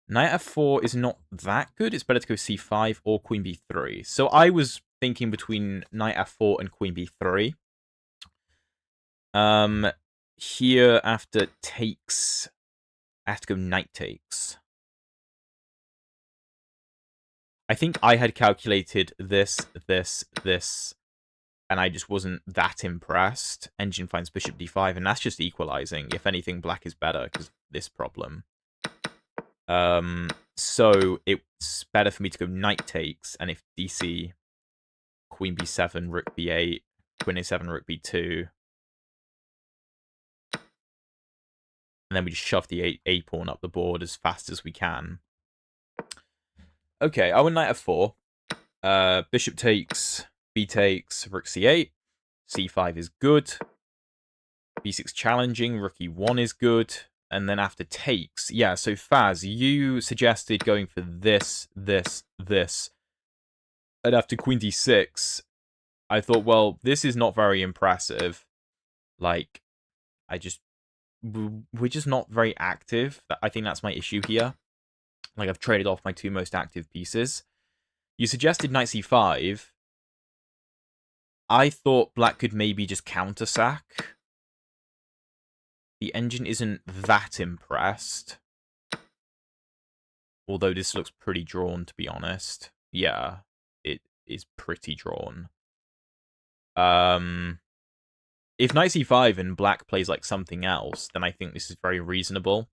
Knight f4 is not that good. It's better to go c5 or queen b3. So I was thinking between knight f4 and queen b3. Here, after takes, I have to go knight takes. I think I had calculated this, and I just wasn't that impressed. Engine finds bishop d5, and that's just equalizing. If anything, black is better because of this problem. So it's better for me to go knight takes, and if dc, queen b7, rook b8, queen a7, rook b2, and then we just shove the a pawn up the board as fast as we can. Okay, I went knight f4. Bishop takes, b takes, rook c8. c5 is good. b6 challenging, rook e1 is good. And then after takes, yeah, so Faz, you suggested going for this. And after queen d6, I thought, well, this is not very impressive. Like, we're just not very active. I think that's my issue here. Like, I've traded off my two most active pieces. You suggested knight c5. I thought black could maybe just counter-sack. The engine isn't that impressed. Although this looks pretty drawn, to be honest. Yeah, it is pretty drawn. If knight c5 and black plays like something else, then I think this is very reasonable.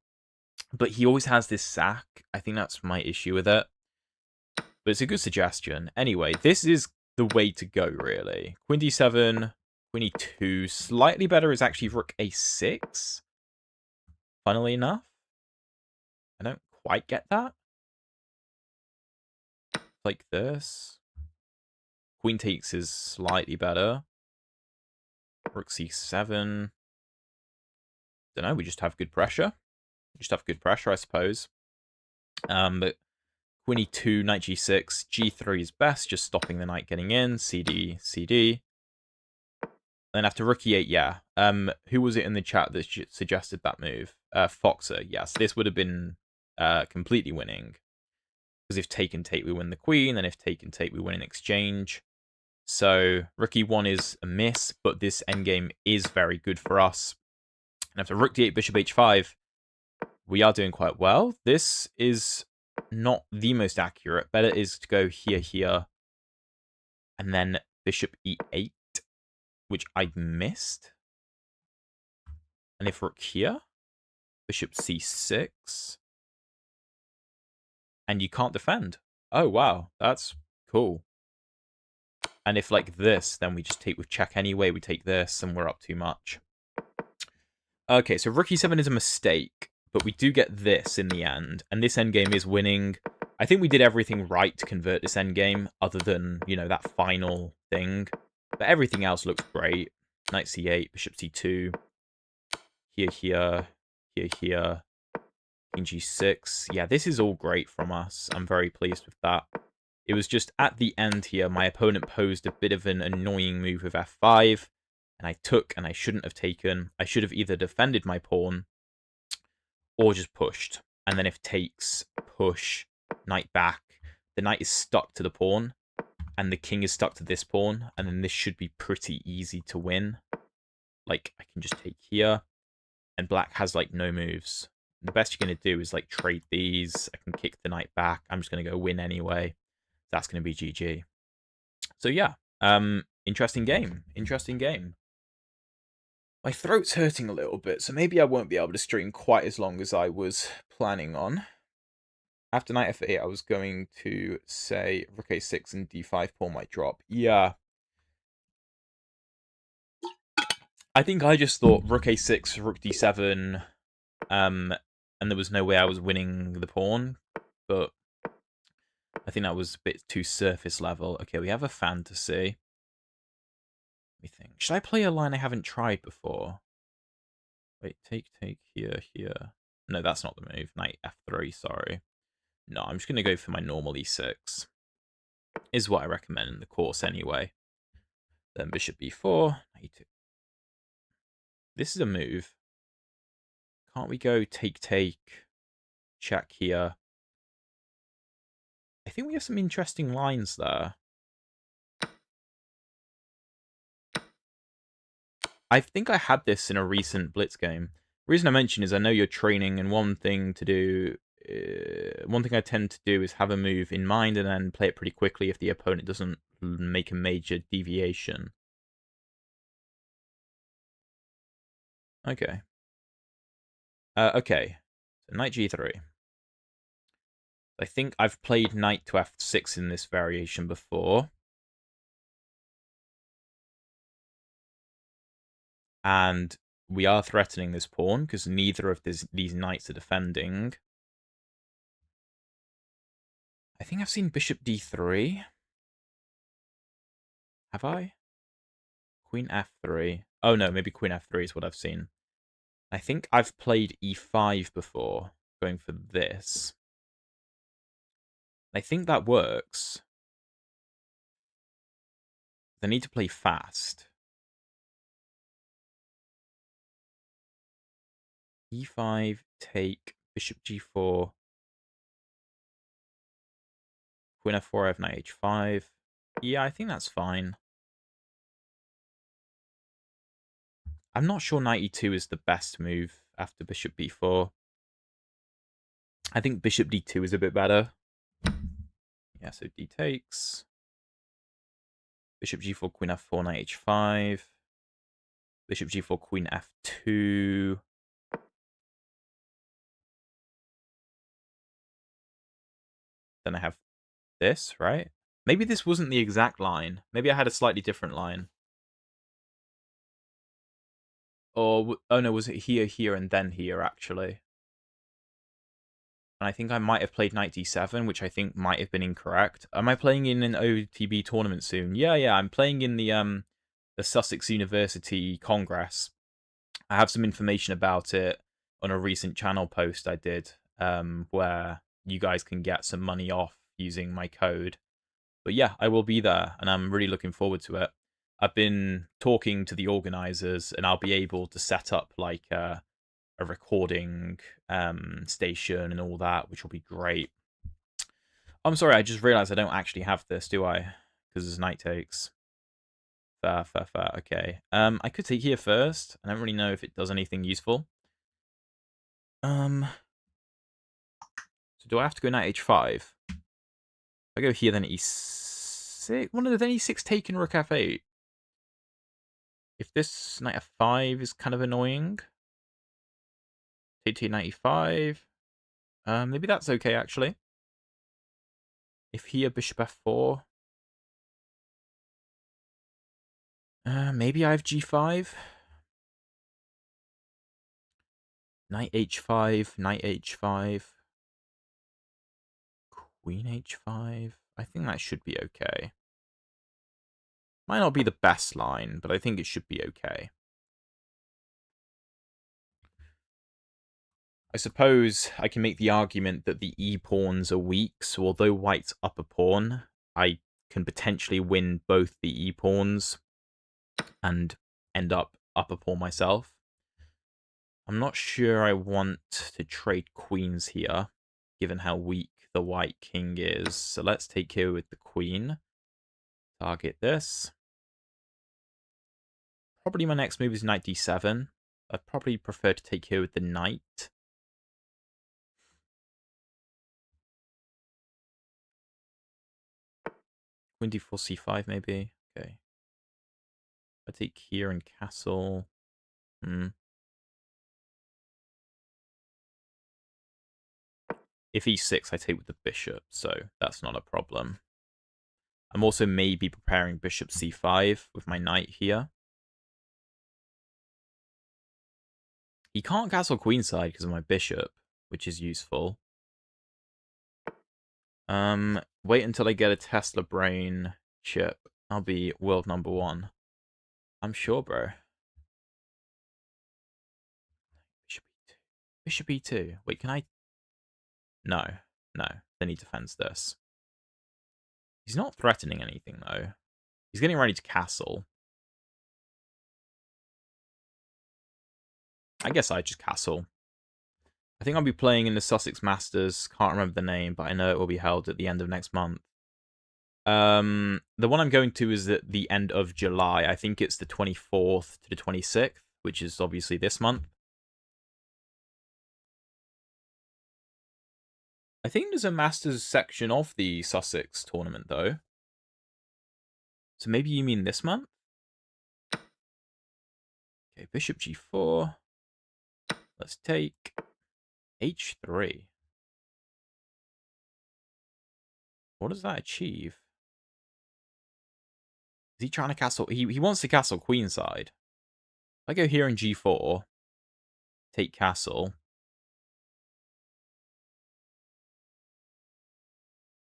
But he always has this sack. I think that's my issue with it. But it's a good suggestion. Anyway, this is the way to go, really. Queen d7, queen e2. Slightly better is actually rook a6. Funnily enough. I don't quite get that. Like this. Queen takes is slightly better. Rook c7. Don't know, we just have good pressure. Just have good pressure, I suppose. But queen e2, knight g6, g3 is best, just stopping the knight getting in. cd, cd. Then after rook e8, yeah. Who was it in the chat that suggested that move? Foxer, yes. This would have been completely winning. Because if take and take, we win the queen. And if take and take, we win in exchange. So rook e1 is a miss, but this endgame is very good for us. And after rook d8, bishop h5, we are doing quite well. This is not the most accurate. Better is to go here, and then bishop e8, which I missed. And if rook here, bishop c6, and you can't defend. Oh, wow, that's cool. And if like this, then we just take with check anyway. We take this, and we're up too much. Okay, so rook e7 is a mistake, but we do get this in the end, and this endgame is winning. I think we did everything right to convert this endgame, other than, you know, that final thing. But everything else looks great. Knight c8, bishop c2, here, here, king g6. Yeah, this is all great from us. I'm very pleased with that. It was just at the end here, my opponent posed a bit of an annoying move with f5, and I took, and I shouldn't have taken. I should have either defended my pawn or just pushed. And then if takes, push, knight back, the knight is stuck to the pawn, and the king is stuck to this pawn, and then this should be pretty easy to win. Like, I can just take here, and black has, like, no moves. The best you're going to do is, like, trade these. I can kick the knight back. I'm just going to go win anyway. That's going to be GG. So, yeah. Interesting game. Interesting game. My throat's hurting a little bit, so maybe I won't be able to stream quite as long as I was planning on. After knight f8, I was going to say rook a6 and d5 pawn might drop. Yeah. I think I just thought rook a6, rook d7, and there was no way I was winning the pawn, but I think that was a bit too surface level. Okay, we have a fantasy. Let me think. Should I play a line I haven't tried before? Wait, take, here, here. No, that's not the move. Knight f3, sorry. No, I'm just going to go for my normal e6. Is what I recommend in the course anyway. Then bishop b4, knight e2. This is a move. Can't we go take, check here? I think we have some interesting lines there. I think I had this in a recent Blitz game. The reason I mention is I know you're training, and one thing to do, one thing I tend to do is have a move in mind and then play it pretty quickly if the opponent doesn't make a major deviation. Okay. Okay. So knight g3. I think I've played knight to f6 in this variation before. And we are threatening this pawn because neither of these knights are defending. I think I've seen bishop d3. Have I? Queen f3. Oh no, maybe queen f3 is what I've seen. I think I've played e5 before, going for this. I think that works. They need to play fast. e5, take, bishop g4. Queen f4, I have knight h5. Yeah, I think that's fine. I'm not sure knight e2 is the best move after bishop b4. I think bishop d2 is a bit better. Yeah, so d takes. Bishop g4, queen f4, knight h5. Bishop g4, queen f2. Then I have this, right? Maybe this wasn't the exact line. Maybe I had a slightly different line. Or, oh no, was it here, here, and then here, actually? And I think I might have played knight d7, which I think might have been incorrect. Am I playing in an OTB tournament soon? Yeah, I'm playing in the Sussex University Congress. I have some information about it on a recent channel post I did, where you guys can get some money off using my code. But yeah, I will be there, and I'm really looking forward to it. I've been talking to the organizers, and I'll be able to set up like a recording station and all that, which will be great. I'm sorry, I just realized I don't actually have this, do I? Because there's knight takes. Fair. Okay. I could take here first. I don't really know if it does anything useful. So do I have to go knight h5? If I go here, then e6. One of the e6 taken rook f8. If this knight f5 is kind of annoying. Take knight e5. Maybe that's okay, actually. If here, bishop f4. Maybe I have g5. Knight h5, knight h5. Queen h5. I think that should be okay. Might not be the best line, but I think it should be okay. I suppose I can make the argument that the e-pawns are weak, so although white's up a pawn, I can potentially win both the e-pawns and end up a pawn myself. I'm not sure I want to trade queens here, given how weak the white king is. So let's take here with the queen. Target this. Probably my next move is knight d7. I'd probably prefer to take here with the knight. Queen d4 c5 maybe. Okay. I take here and castle. If e6, I take with the bishop, so that's not a problem. I'm also maybe preparing bishop c5 with my knight here. He can't castle queenside because of my bishop, which is useful. Wait until I get a Tesla brain chip. I'll be world number 1. I'm sure, bro. Bishop e2. Bishop e2. Wait, can I... No. No. Then he defends this. He's not threatening anything, though. He's getting ready to castle. I guess I just castle. I think I'll be playing in the Sussex Masters. Can't remember the name, but I know it will be held at the end of next month. The one I'm going to is at the end of July. I think it's the 24th to the 26th, which is obviously this month. I think there's a Masters section of the Sussex tournament, though. So maybe you mean this month? Okay, bishop g4. Let's take h3. What does that achieve? Is he trying to castle? He wants to castle queenside. If I go here in g4, take castle.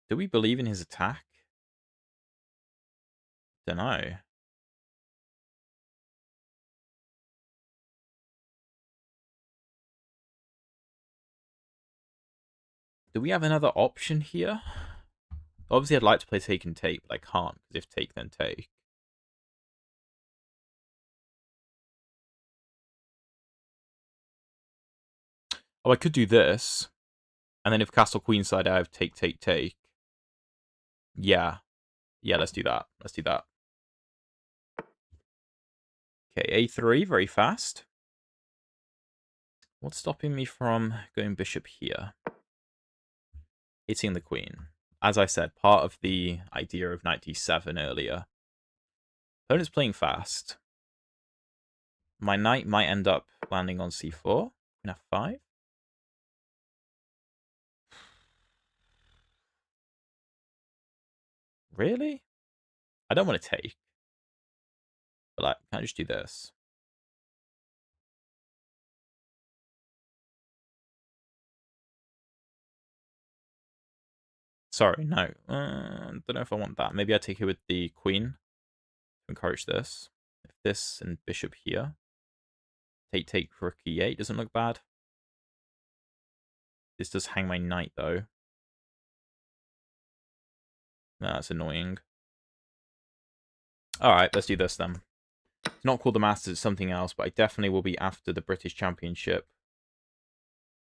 Do we believe in his attack? Don't know. Do we have another option here? Obviously, I'd like to play take and take, but I can't, because if take, then take. Oh, I could do this. And then if castle queenside, I have take, take, take. Yeah. Yeah, let's do that. Let's do that. Okay, a3, very fast. What's stopping me from going bishop here? Hitting the queen. As I said, part of the idea of knight d7 earlier. Opponent's playing fast. My knight might end up landing on c4. Queen f5. Really? I don't want to take. But like, can I just do this? Sorry, no. Don't know if I want that. Maybe I take it with the queen to encourage this. If this and bishop here. Take, take, rook e8 doesn't look bad. This does hang my knight, though. No, that's annoying. Alright, let's do this then. It's not called the Masters, it's something else, but I definitely will be after the British Championship.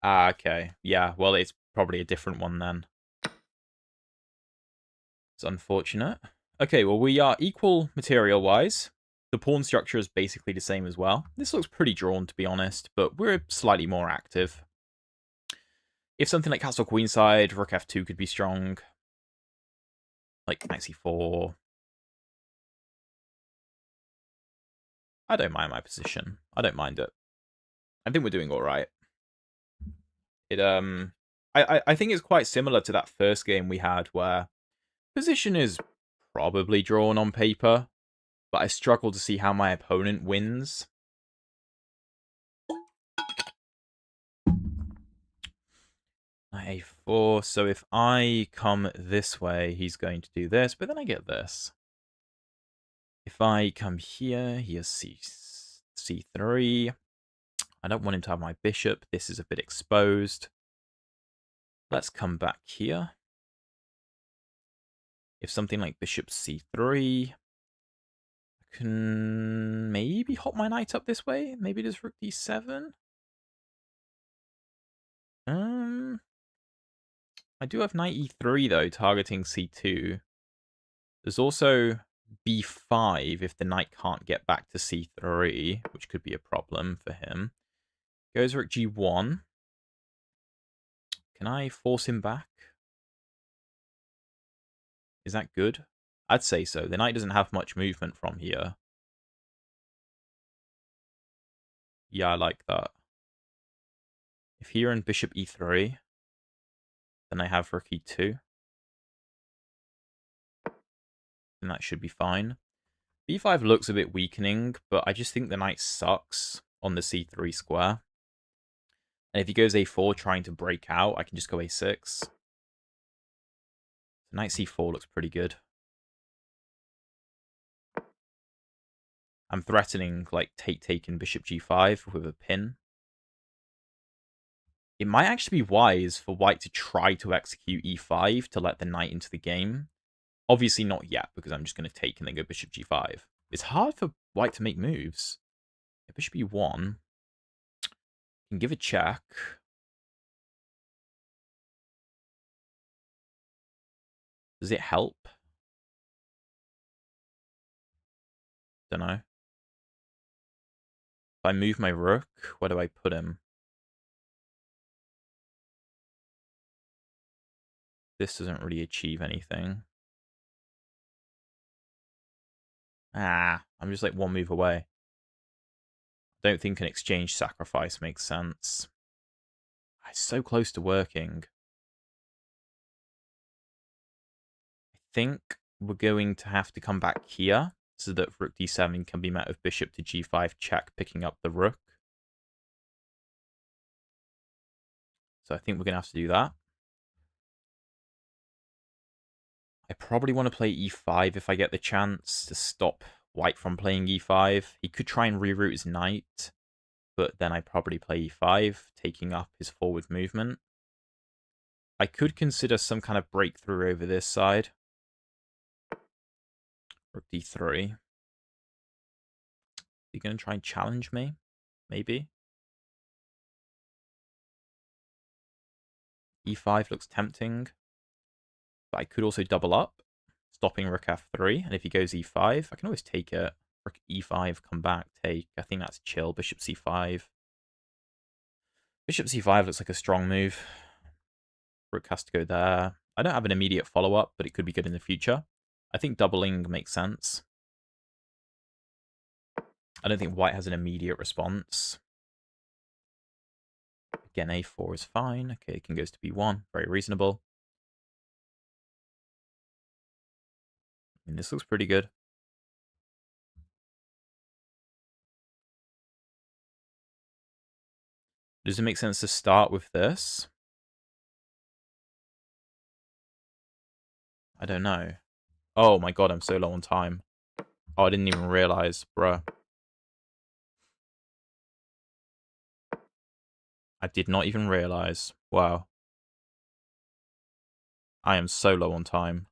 Ah, okay. Yeah, well, it's probably a different one then. It's unfortunate. Okay, well, we are equal material-wise. The pawn structure is basically the same as well. This looks pretty drawn, to be honest, but we're slightly more active. If something like castle queenside, rook f2 could be strong. Like knight c4. I don't mind my position. I don't mind it. I think we're doing all right. I think it's quite similar to that first game we had where position is probably drawn on paper, but I struggle to see how my opponent wins. Knight a4. So if I come this way, he's going to do this, but then I get this. If I come here, he has c3. I don't want him to have my bishop. This is a bit exposed. Let's come back here. If something like bishop c3, I can maybe hop my knight up this way. Maybe it is rook d7. I do have knight e3 though, targeting c2. There's also b5 if the knight can't get back to c3, which could be a problem for him. Goes rook g1. Can I force him back? Is that good? I'd say so. The knight doesn't have much movement from here. Yeah, I like that. If here and bishop e3, then I have rook e2. And that should be fine. b5 looks a bit weakening, but I just think the knight sucks on the c3 square. And if he goes a4 trying to break out, I can just go a6. So knight c4 looks pretty good. I'm threatening, like, taking bishop g5 with a pin. It might actually be wise for white to try to execute e5 to let the knight into the game. Obviously not yet, because I'm just going to take and then go bishop g5. It's hard for white to make moves. Yeah, bishop e1. Can give a check. Does it help? Don't know. If I move my rook, where do I put him? This doesn't really achieve anything. I'm just like one move away. Don't think an exchange sacrifice makes sense. It's so close to working. I think we're going to have to come back here so that rook d7 can be met with bishop to g5 check, picking up the rook. So I think we're going to have to do that. I probably want to play e5 if I get the chance to stop white from playing e5. He could try and reroute his knight, but then I probably play e5, taking up his forward movement. I could consider some kind of breakthrough over this side. Rook d3. You going to try and challenge me? Maybe. e5 looks tempting. But I could also double up, stopping rook f3. And if he goes e5, I can always take it. Rook e5, come back, take. I think that's chill. Bishop c5. Bishop c5 looks like a strong move. Rook has to go there. I don't have an immediate follow-up, but it could be good in the future. I think doubling makes sense. I don't think white has an immediate response. Again, a4 is fine. Okay, king goes to b1. Very reasonable. And this looks pretty good. Does it make sense to start with this? I don't know. Oh my god, I'm so low on time. Oh, I didn't even realize, bruh. I did not even realize. Wow. I am so low on time.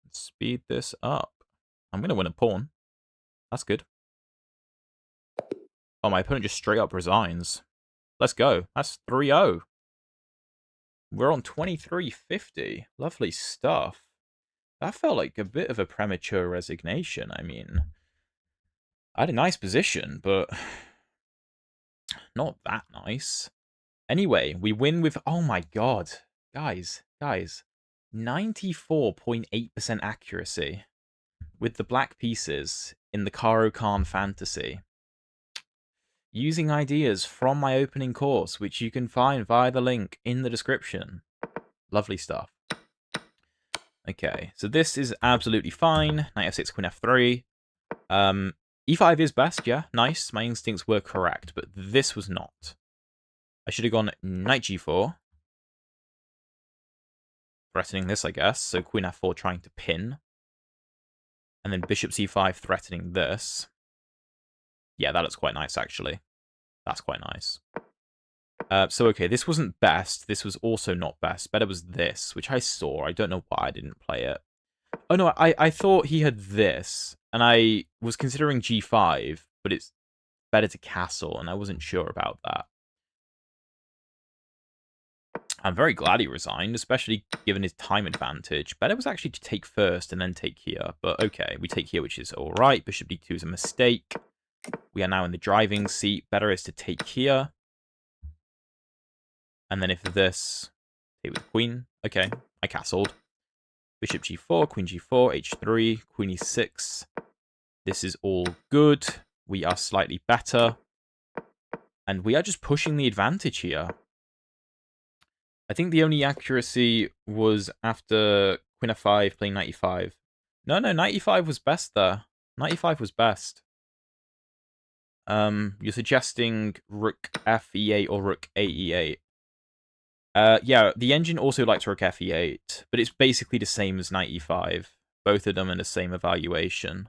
Let's speed this up. I'm going to win a pawn. That's good. Oh, my opponent just straight up resigns. Let's go. That's 3-0. We're on 2350. Lovely stuff. That felt like a bit of a premature resignation. I mean, I had a nice position, but not that nice. Anyway, we win with... Oh my god. Guys. 94.8% accuracy with the black pieces in the Karo Khan fantasy. Using ideas from my opening course, which you can find via the link in the description. Lovely stuff. Okay, so this is absolutely fine. Knight f6, queen f3. E5 is best, yeah, nice. My instincts were correct, but this was not. I should have gone knight g4. Threatening this, I guess. So queen f4 trying to pin. And then bishop c5 threatening this. Yeah, that looks quite nice, actually. That's quite nice. So, okay, this wasn't best. This was also not best. Better was this, which I saw. I don't know why I didn't play it. Oh, no, I thought he had this. And I was considering g5, but it's better to castle, and I wasn't sure about that. I'm very glad he resigned, especially given his time advantage. Better was actually to take first and then take here. But okay, we take here, which is all right. Bishop d2 is a mistake. We are now in the driving seat. Better is to take here. And then if this... take with queen. Okay, I castled. Bishop g4, queen g4, h3, queen e6. This is all good. We are slightly better. And we are just pushing the advantage here. I think the only accuracy was after queen f5 playing knight e5. No, knight e5 was best there. Knight e5 was best. You're suggesting rook f e8 or rook a e8. Yeah, the engine also likes rook f e8, but it's basically the same as knight e5. Both of them in the same evaluation.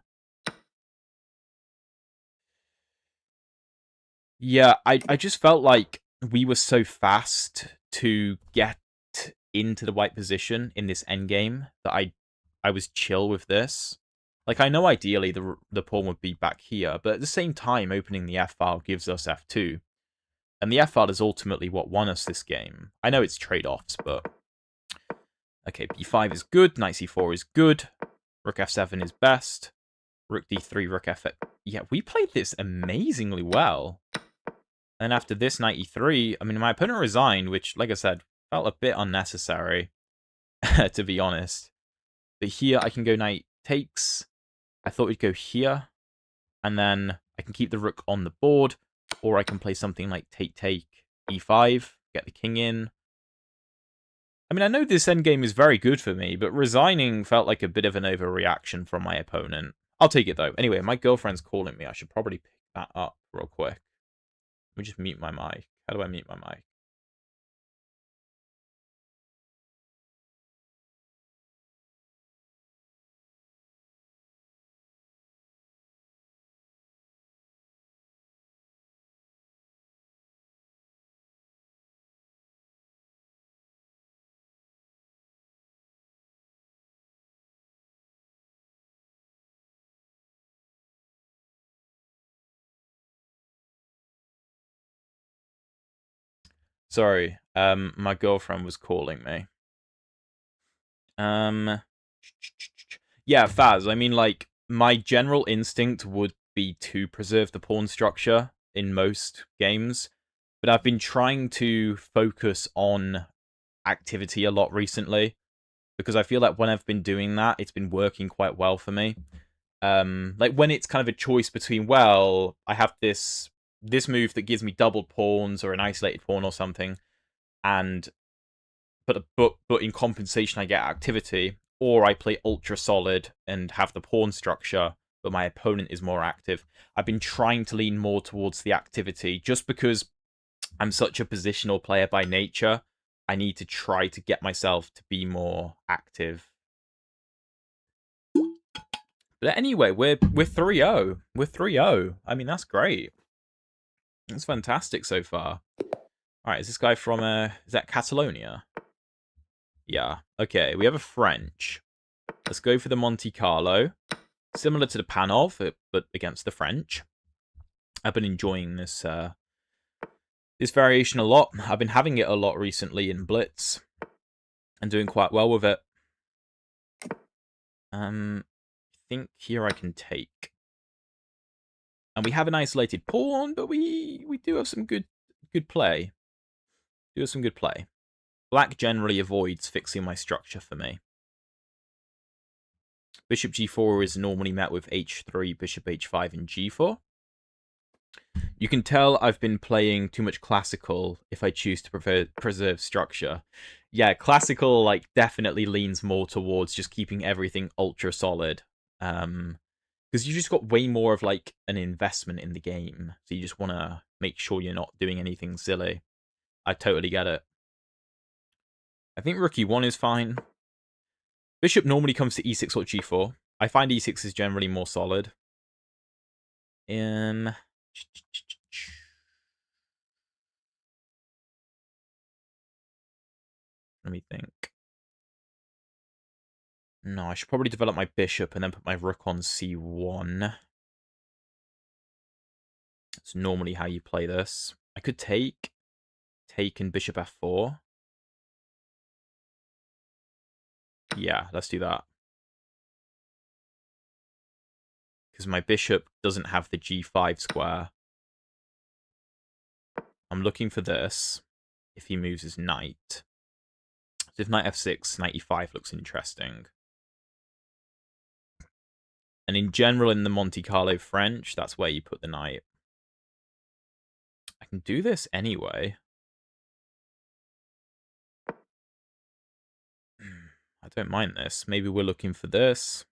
Yeah, I just felt like we were so fast to get into the white position in this endgame that I was chill with this. Like, I know ideally the pawn would be back here, but at the same time, opening the f-file gives us f2. And the f-file is ultimately what won us this game. I know it's trade-offs, but... okay, b5 is good, knight c4 is good, rook f7 is best, rook d3, rook f8. Yeah, we played this amazingly well. And after this, knight e3, I mean, my opponent resigned, which, like I said, felt a bit unnecessary, to be honest. But here, I can go knight takes. I thought we'd go here. And then I can keep the rook on the board. Or I can play something like take, e5, get the king in. I mean, I know this endgame is very good for me, but resigning felt like a bit of an overreaction from my opponent. I'll take it, though. Anyway, my girlfriend's calling me. I should probably pick that up real quick. Let me just mute my mic. How do I mute my mic? Sorry, my girlfriend was calling me. Yeah, Faz, I mean, like, my general instinct would be to preserve the pawn structure in most games, but I've been trying to focus on activity a lot recently, because I feel like when I've been doing that, it's been working quite well for me. Like, when it's kind of a choice between, well, I have this move that gives me doubled pawns or an isolated pawn or something, and but in compensation I get activity, or I play ultra solid and have the pawn structure, but my opponent is more active. I've been trying to lean more towards the activity, just because I'm such a positional player by nature. I need to try to get myself to be more active. But anyway, we're 3-0. We're 3-0. I mean, that's great. That's fantastic so far. Alright, is this guy from, is that Catalonia? Yeah. Okay, we have a French. Let's go for the Monte Carlo. Similar to the Panov, but against the French. I've been enjoying this this variation a lot. I've been having it a lot recently in Blitz. And doing quite well with it. I think here I can take. And we have an isolated pawn, but we do have some good play. Do have some good play. Black generally avoids fixing my structure for me. Bishop g4 is normally met with h3, bishop h5, and g4. You can tell I've been playing too much classical if I choose to preserve structure. Yeah, classical like definitely leans more towards just keeping everything ultra solid. Because you just got way more of like an investment in the game. So you just want to make sure you're not doing anything silly. I totally get it. I think rook e1 is fine. Bishop normally comes to e6 or g4. I find e6 is generally more solid. Let me think. No, I should probably develop my bishop and then put my rook on c1. That's normally how you play this. I could take and bishop f4. Yeah, let's do that. Because my bishop doesn't have the g5 square. I'm looking for this if he moves his knight. So if knight f6, knight e5 looks interesting. And in general, in the Monte Carlo French, that's where you put the knight. I can do this anyway. I don't mind this. Maybe we're looking for this.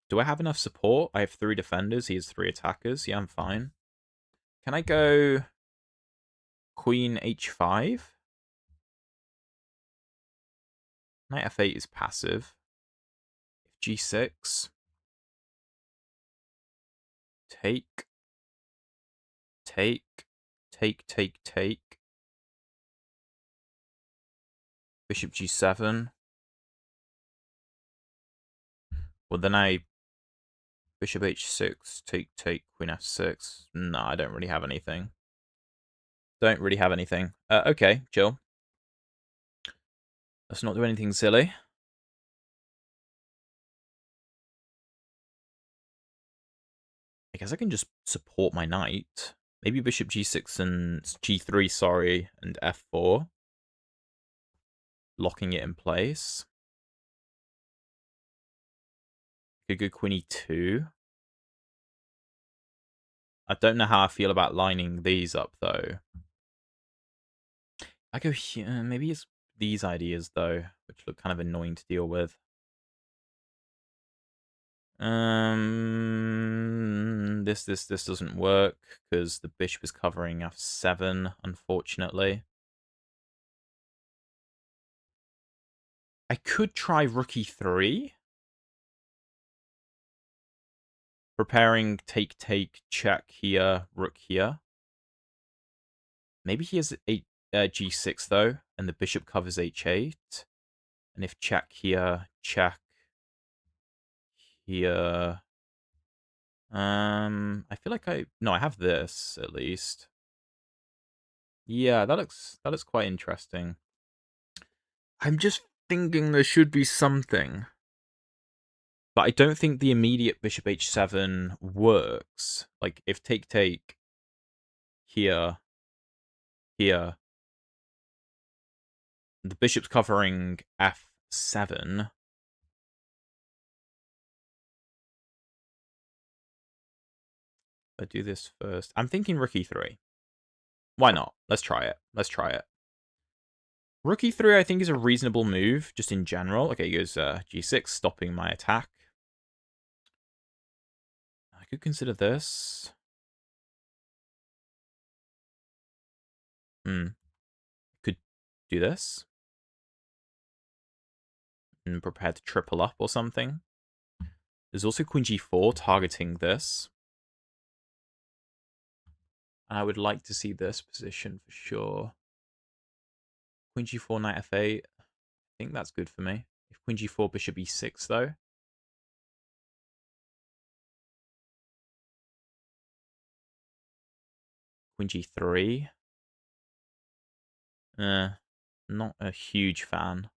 Do I have enough support? I have 3 defenders. He has 3 attackers. Yeah, I'm fine. Can I go queen h5? Knight f8 is passive. g6. Take. Bishop g7. Well, then bishop h6, take, queen f6. No, I don't really have anything. Okay, chill. Let's not do anything silly. I guess I can just support my knight. Maybe bishop g6 and g3, sorry, and f4. Locking it in place. Could go queen e2. I don't know how I feel about lining these up, though. I go here. Maybe it's these ideas, though, which look kind of annoying to deal with. This doesn't work because the bishop is covering f7, unfortunately. I could try rook e3. Preparing take, check here, rook here. Maybe he has g6 though, and the bishop covers h8. And if check here, check here. I feel like I have this at least. Yeah, that looks quite interesting. I'm just thinking there should be something. But I don't think the immediate bishop h7 works. Like, if take here, the bishop's covering f7. I do this first. I'm thinking rook e3. Why not? Let's try it. Rook e3, I think, is a reasonable move, just in general. Okay, he goes g6, stopping my attack. I could consider this. Could do this. And prepare to triple up or something. There's also queen g4 targeting this. I would like to see this position for sure. Queen g4, knight f8. I think that's good for me. If queen g4, bishop e6, though. Queen g3. Not a huge fan.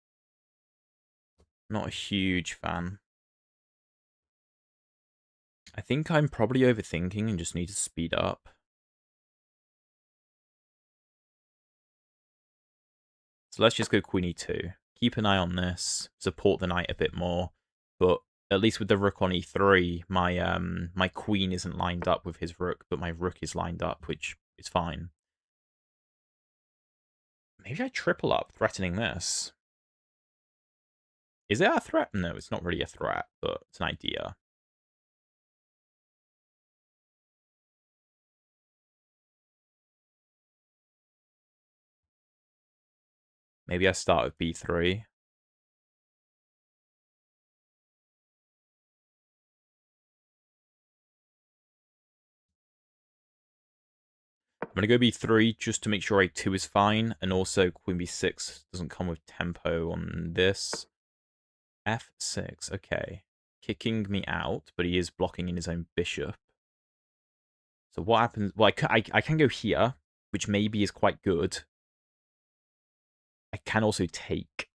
I think I'm probably overthinking and just need to speed up. So let's just go queen e2. Keep an eye on this. Support the knight a bit more. But at least with the rook on e3, my queen isn't lined up with his rook, but my rook is lined up, which is fine. Maybe I triple up, threatening this. Is it a threat? No, it's not really a threat, but it's an idea. Maybe I start with b3. I'm going to go b3 just to make sure a2 is fine. And also queen b6 doesn't come with tempo on this. f6, okay. Kicking me out, but he is blocking in his own bishop. So what happens? Well, I can go here, which maybe is quite good. I can also take.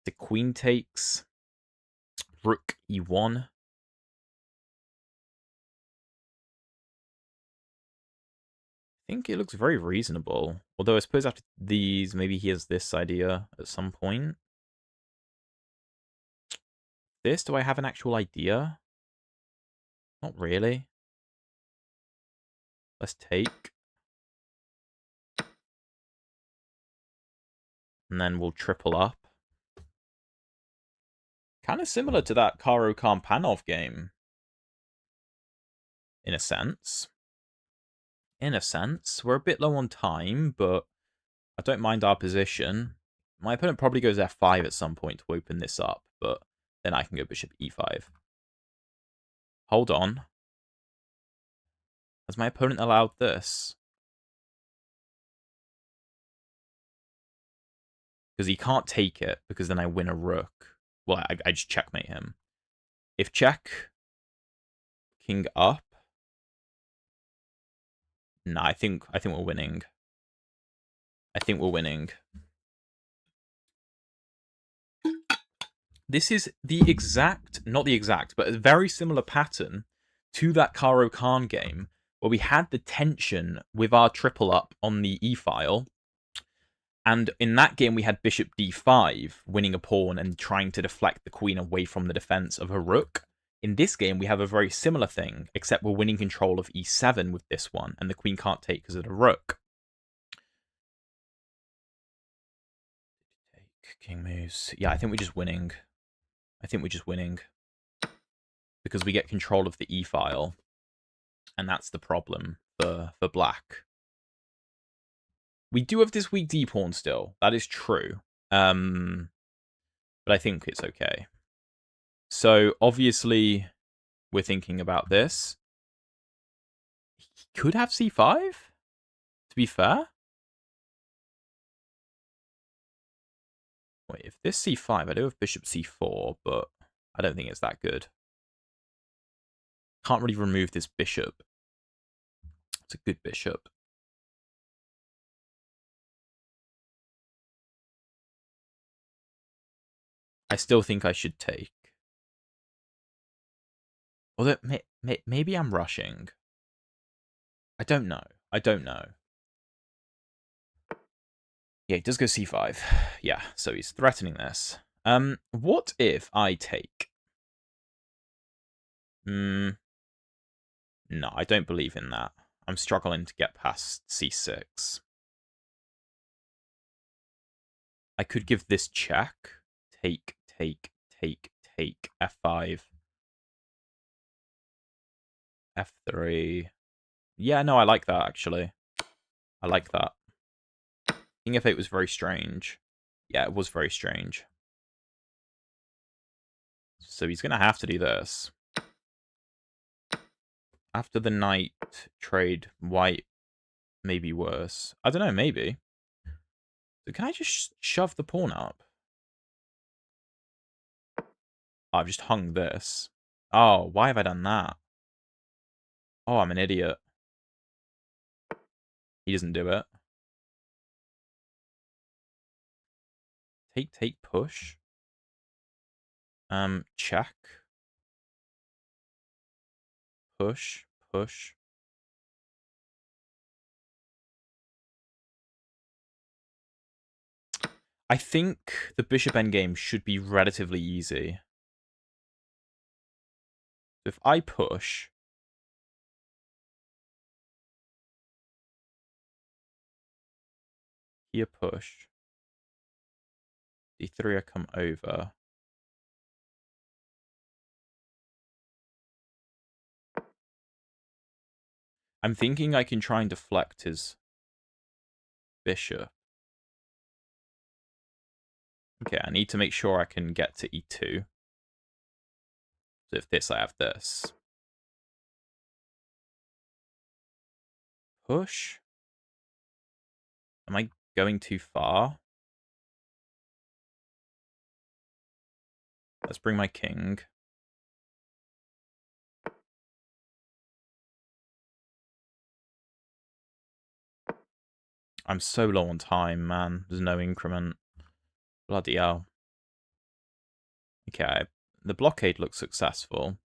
The queen takes. Rook e1. I think it looks very reasonable. Although I suppose after these, maybe he has this idea at some point. This, do I have an actual idea? Not really. Let's take. And then we'll triple up. Kind of similar to that Karo-Karmpanov game. In a sense. In a sense. We're a bit low on time, but I don't mind our position. My opponent probably goes f5 at some point to open this up, but then I can go bishop e5. Hold on. Has my opponent allowed this? Because he can't take it, because then I win a rook. Well, I just checkmate him. If check, king up. Nah, I think we're winning. I think we're winning. This is the exact, not the exact, but a very similar pattern to that Karo Khan game, where we had the tension with our triple up on the e-file. And in that game, we had bishop d5, winning a pawn and trying to deflect the queen away from the defense of her rook. In this game, we have a very similar thing, except we're winning control of e7 with this one, and the queen can't take because of the rook. Take, king moves. Yeah, I think we're just winning. I think we're just winning. Because we get control of the e-file. And that's the problem for black. We do have this weak d-pawn still. That is true. But I think it's okay. So, obviously, we're thinking about this. He could have c5, to be fair. Wait, if this c5, I do have bishop c4, but I don't think it's that good. Can't really remove this bishop. It's a good bishop. I still think I should take. Although, maybe I'm rushing. I don't know. I don't know. Yeah, he does go c5. Yeah, so he's threatening this. What if I take? No, I don't believe in that. I'm struggling to get past c6. I could give this check. Take, take, take, take. f5. f3. Yeah, no, I like that, actually. I like that. King f8 was very strange. Yeah, it was very strange. So he's going to have to do this. After the knight trade, white may be worse. I don't know, maybe. So can I just shove the pawn up? Oh, I've just hung this. Oh, why have I done that? Oh, I'm an idiot. He doesn't do it. Take, take, push. Check. Push, push. I think the bishop endgame should be relatively easy. If I push... Here push. d3 I come over. I'm thinking I can try and deflect his bishop. Okay, I need to make sure I can get to e2. So if this, I have this. Push? Am I going too far? Let's bring my king. I'm so low on time, man. There's no increment. Bloody hell. Okay, the blockade looks successful.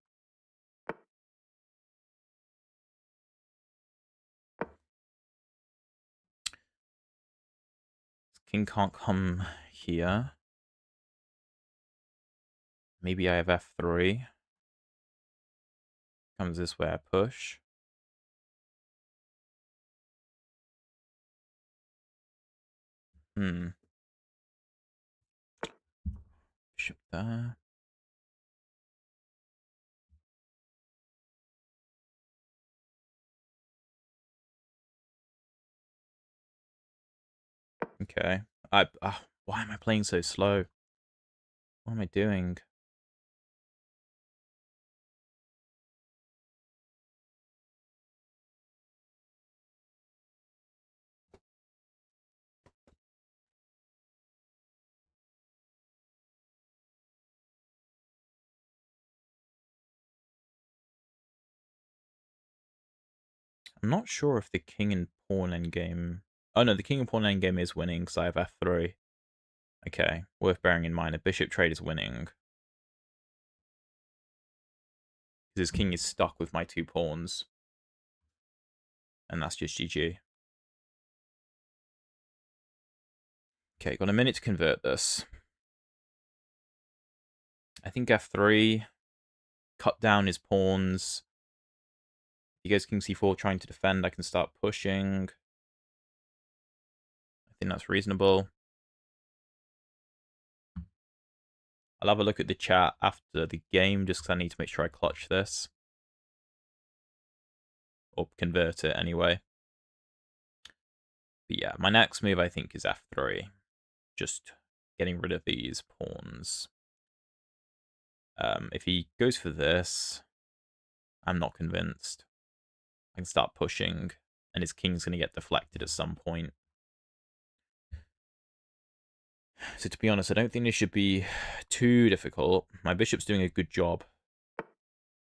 King can't come here. Maybe I have f3. Comes this way, I push. Bishop there. Okay. Why am I playing so slow? What am I doing? I'm not sure if the king and pawn endgame... Oh no, the king and pawn endgame is winning because I have f3. Okay, worth bearing in mind. A bishop trade is winning. His king is stuck with my 2 pawns. And that's just GG. Okay, got a minute to convert this. I think f3. Cut down his pawns. He goes king c4 trying to defend. I can start pushing. I think that's reasonable. I'll have a look at the chat after the game just because I need to make sure I clutch this. Or convert it anyway. But yeah, my next move I think is f3. Just getting rid of these pawns. If he goes for this, I'm not convinced. I can start pushing, and his king's going to get deflected at some point. So to be honest, I don't think this should be too difficult. My bishop's doing a good job.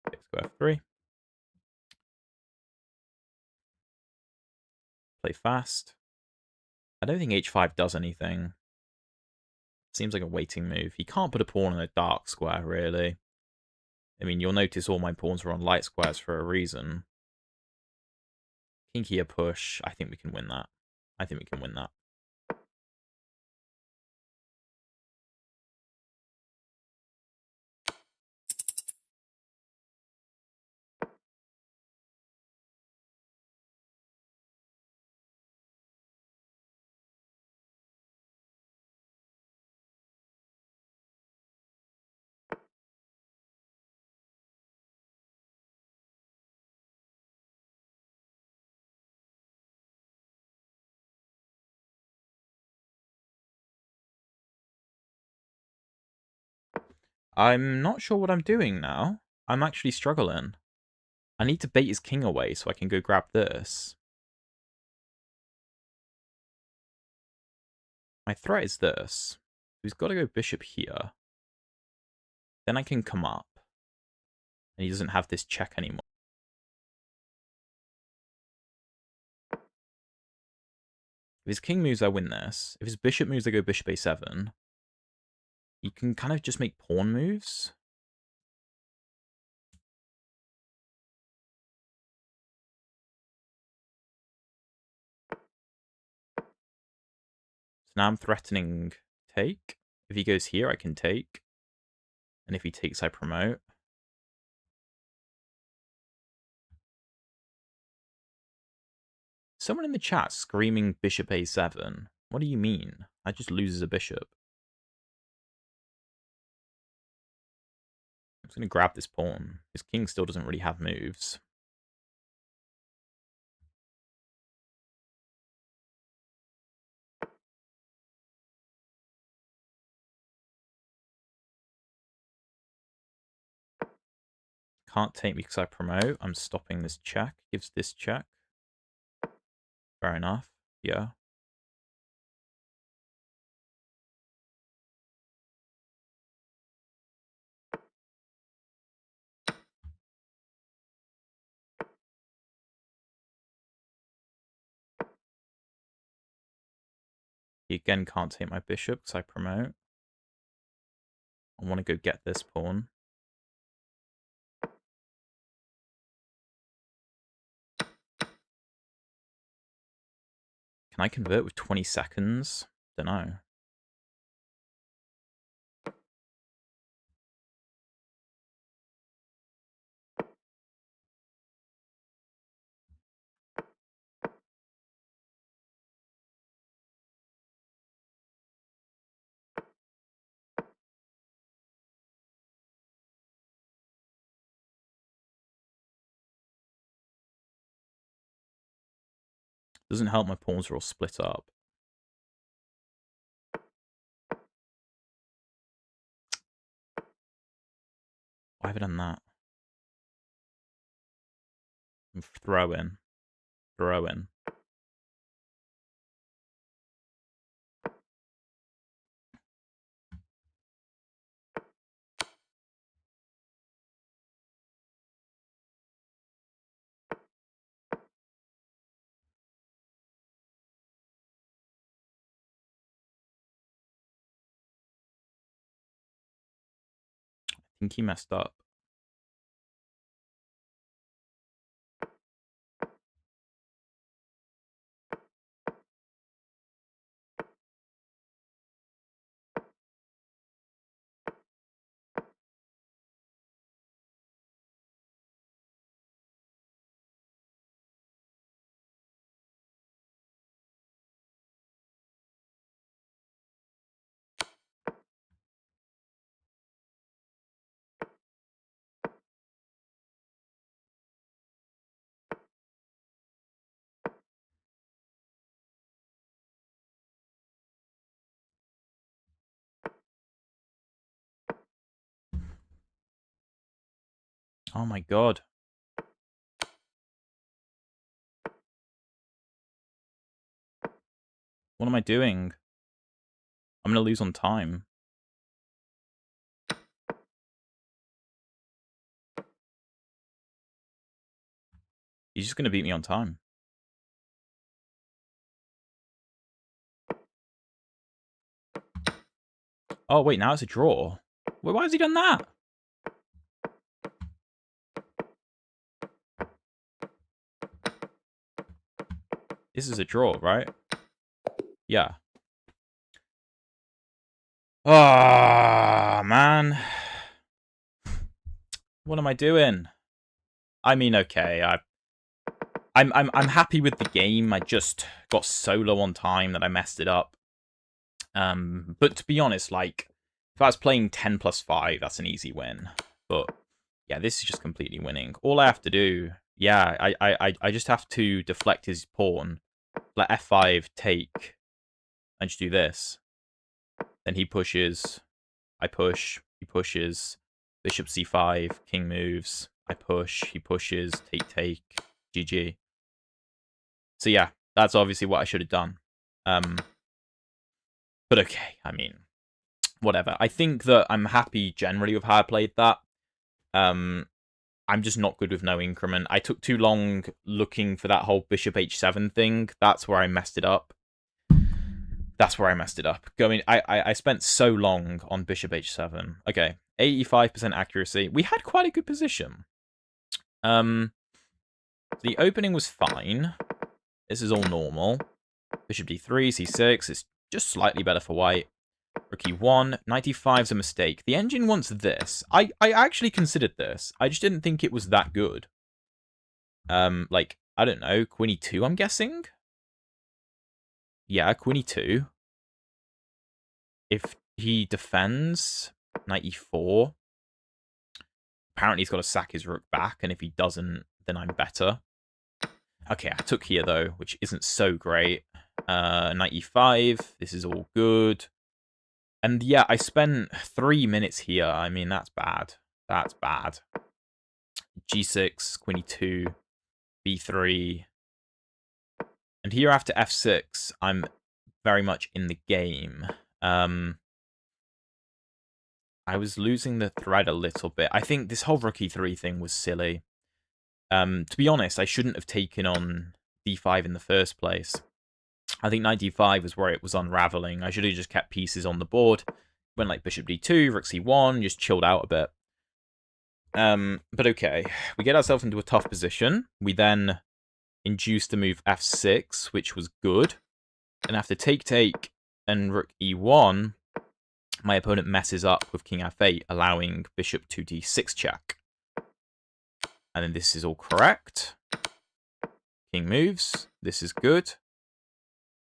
Let's go f3. Play fast. I don't think h5 does anything. Seems like a waiting move. He can't put a pawn on a dark square, really. I mean, you'll notice all my pawns are on light squares for a reason. King here push. I think we can win that. I think we can win that. I'm not sure what I'm doing now. I'm actually struggling. I need to bait his king away so I can go grab this. My threat is this. He's got to go bishop here. Then I can come up. And he doesn't have this check anymore. If his king moves, I win this. If his bishop moves, I go bishop a7. He can kind of just make pawn moves. So now I'm threatening take. If he goes here, I can take. And if he takes, I promote. Someone in the chat screaming bishop a7. What do you mean? I just loses a bishop. I'm just going to grab this pawn. His king still doesn't really have moves. can't take me because I promote. I'm stopping this check. Gives this check. Fair enough. Yeah. He again can't take my bishop because I promote. I want to go get this pawn. Can I convert with 20 seconds? Don't know. Doesn't help my pawns are all split up. Why have I done that? Throw in. Throw in. I think he messed up. Oh my god. What am I doing? I'm going to lose on time. He's just going to beat me on time. Oh, wait, now it's a draw. Wait, why has he done that? This is a draw, right? Yeah. Ah, man. What am I doing? I mean, okay, I'm happy with the game. I just got so low on time that I messed it up. But to be honest, like, if I was playing 10 plus 5, that's an easy win. But yeah, this is just completely winning. All I have to do, yeah, I just have to deflect his pawn, let f5 take, and just do this. Then he pushes, I push, he pushes, bishop c5, king moves, I push, he pushes, take, GG. So yeah, that's obviously what I should have done. But okay, I mean, whatever. I think that I'm happy generally with how I played that. I'm just not good with no increment. I took too long looking for that whole bishop h7 thing. That's where I messed it up. That's where I messed it up. I spent so long on bishop h7. Okay, 85% accuracy. We had quite a good position. The opening was fine. This is all normal. Bishop d3, c6. It's just slightly better for white. Rook e1. 95's a mistake. The engine wants this. I actually considered this. I just didn't think it was that good. Like, I don't know. Queen e2, I'm guessing? Yeah, Queen e2. If he defends, knight e4. Apparently he's got to sack his rook back, and if he doesn't, then I'm better. Okay, I took here, though, which isn't so great. Knight e5. This is all good. And yeah, I spent 3 minutes here. I mean, that's bad. That's bad. g6, queen e2, b3. And here after f6, I'm very much in the game. I was losing the thread a little bit. I think this whole rook e3 thing was silly. To be honest, I shouldn't have taken on d5 in the first place. I think knight d5 was where it was unraveling. I should have just kept pieces on the board. Went like bishop d2, rook c1, just chilled out a bit. But okay, we get ourselves into a tough position. We then induce the move f6, which was good. And after take and rook e1, my opponent messes up with king f8, allowing bishop to d6 check. And then this is all correct. King moves. This is good.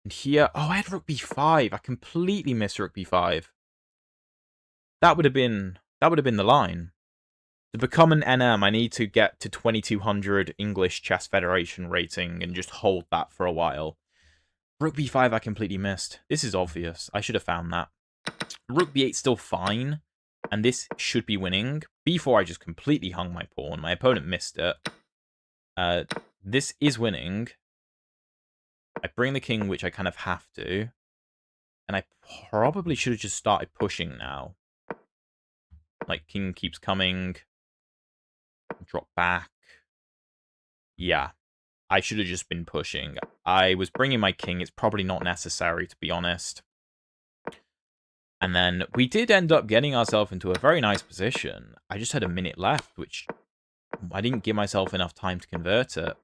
And here, oh, I had rook b5. I completely missed rook b5. That would have been the line. To become an NM, I need to get to 2200 English Chess Federation rating and just hold that for a while. Rook b5 I completely missed. This is obvious. I should have found that. Rook b8 still fine, and this should be winning. b4 I just completely hung my pawn. My opponent missed it. This is winning. I bring the king, which I kind of have to. And I probably should have just started pushing now. Like, king keeps coming. Drop back. Yeah. I should have just been pushing. I was bringing my king. It's probably not necessary, to be honest. And then we did end up getting ourselves into a very nice position. I just had a minute left, which I didn't give myself enough time to convert it.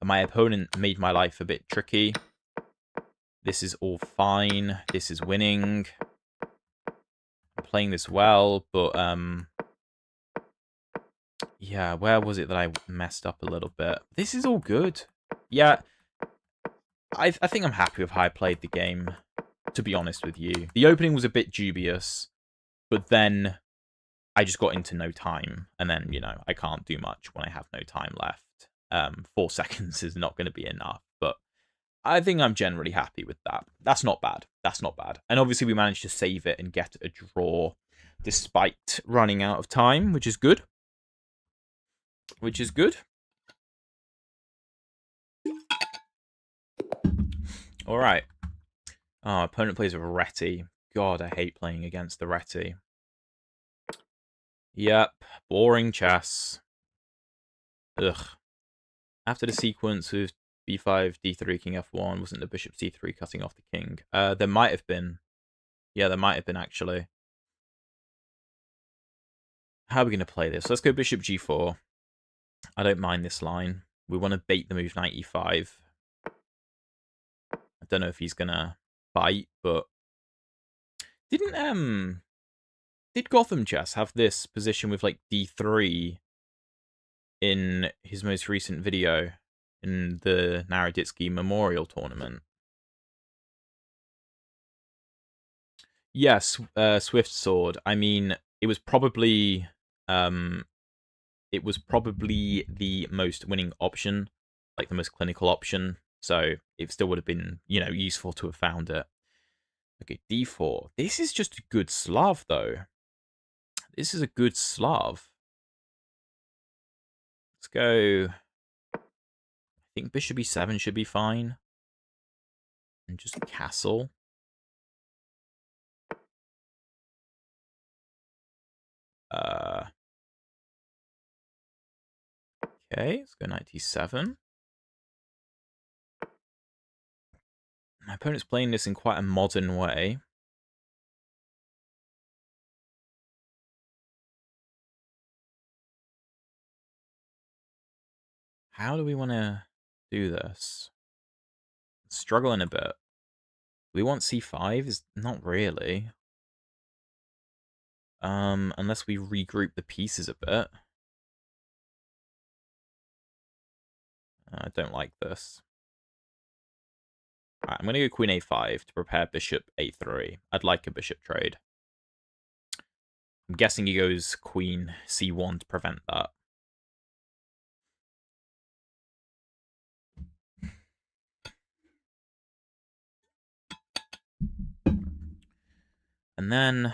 And my opponent made my life a bit tricky. This is all fine. This is winning. I'm playing this well, but yeah, where was it that I messed up a little bit? This is all good. Yeah, I think I'm happy with how I played the game, to be honest with you. The opening was a bit dubious, but then I just got into no time. And then, you know, I can't do much when I have no time left. 4 seconds is not going to be enough, but I think I'm generally happy with that. That's not bad. That's not bad. And obviously we managed to save it and get a draw despite running out of time, which is good. Which is good. All right. Oh, opponent plays with Reti. God, I hate playing against the Reti. Yep, boring chess. Ugh. After the sequence with b5, d3, king f1, wasn't the bishop c3 cutting off the king? There might have been. Yeah, there might have been, actually. How are we going to play this? Let's go bishop g4. I don't mind this line. We want to bait the move knight e5. I don't know if he's going to bite, but... Did Gotham Chess have this position with, like, d3 in his most recent video in the Naroditsky Memorial Tournament? Yes, Swift Sword. I mean, it was probably the most winning option, like the most clinical option. So it still would have been, you know, useful to have found it. Okay, d4. This is just a good Slav, though. This is a good Slav. Let's go. I think bishop e7 should be fine. And just castle. Okay, let's go knight d7. My opponent's playing this in quite a modern way. How do we want to do this? Struggling a bit. We want c5? Is not really. Unless we regroup the pieces a bit. I don't like this. Alright, I'm going to go queen a5 to prepare bishop a3. I'd like a bishop trade. I'm guessing he goes queen c1 to prevent that. And then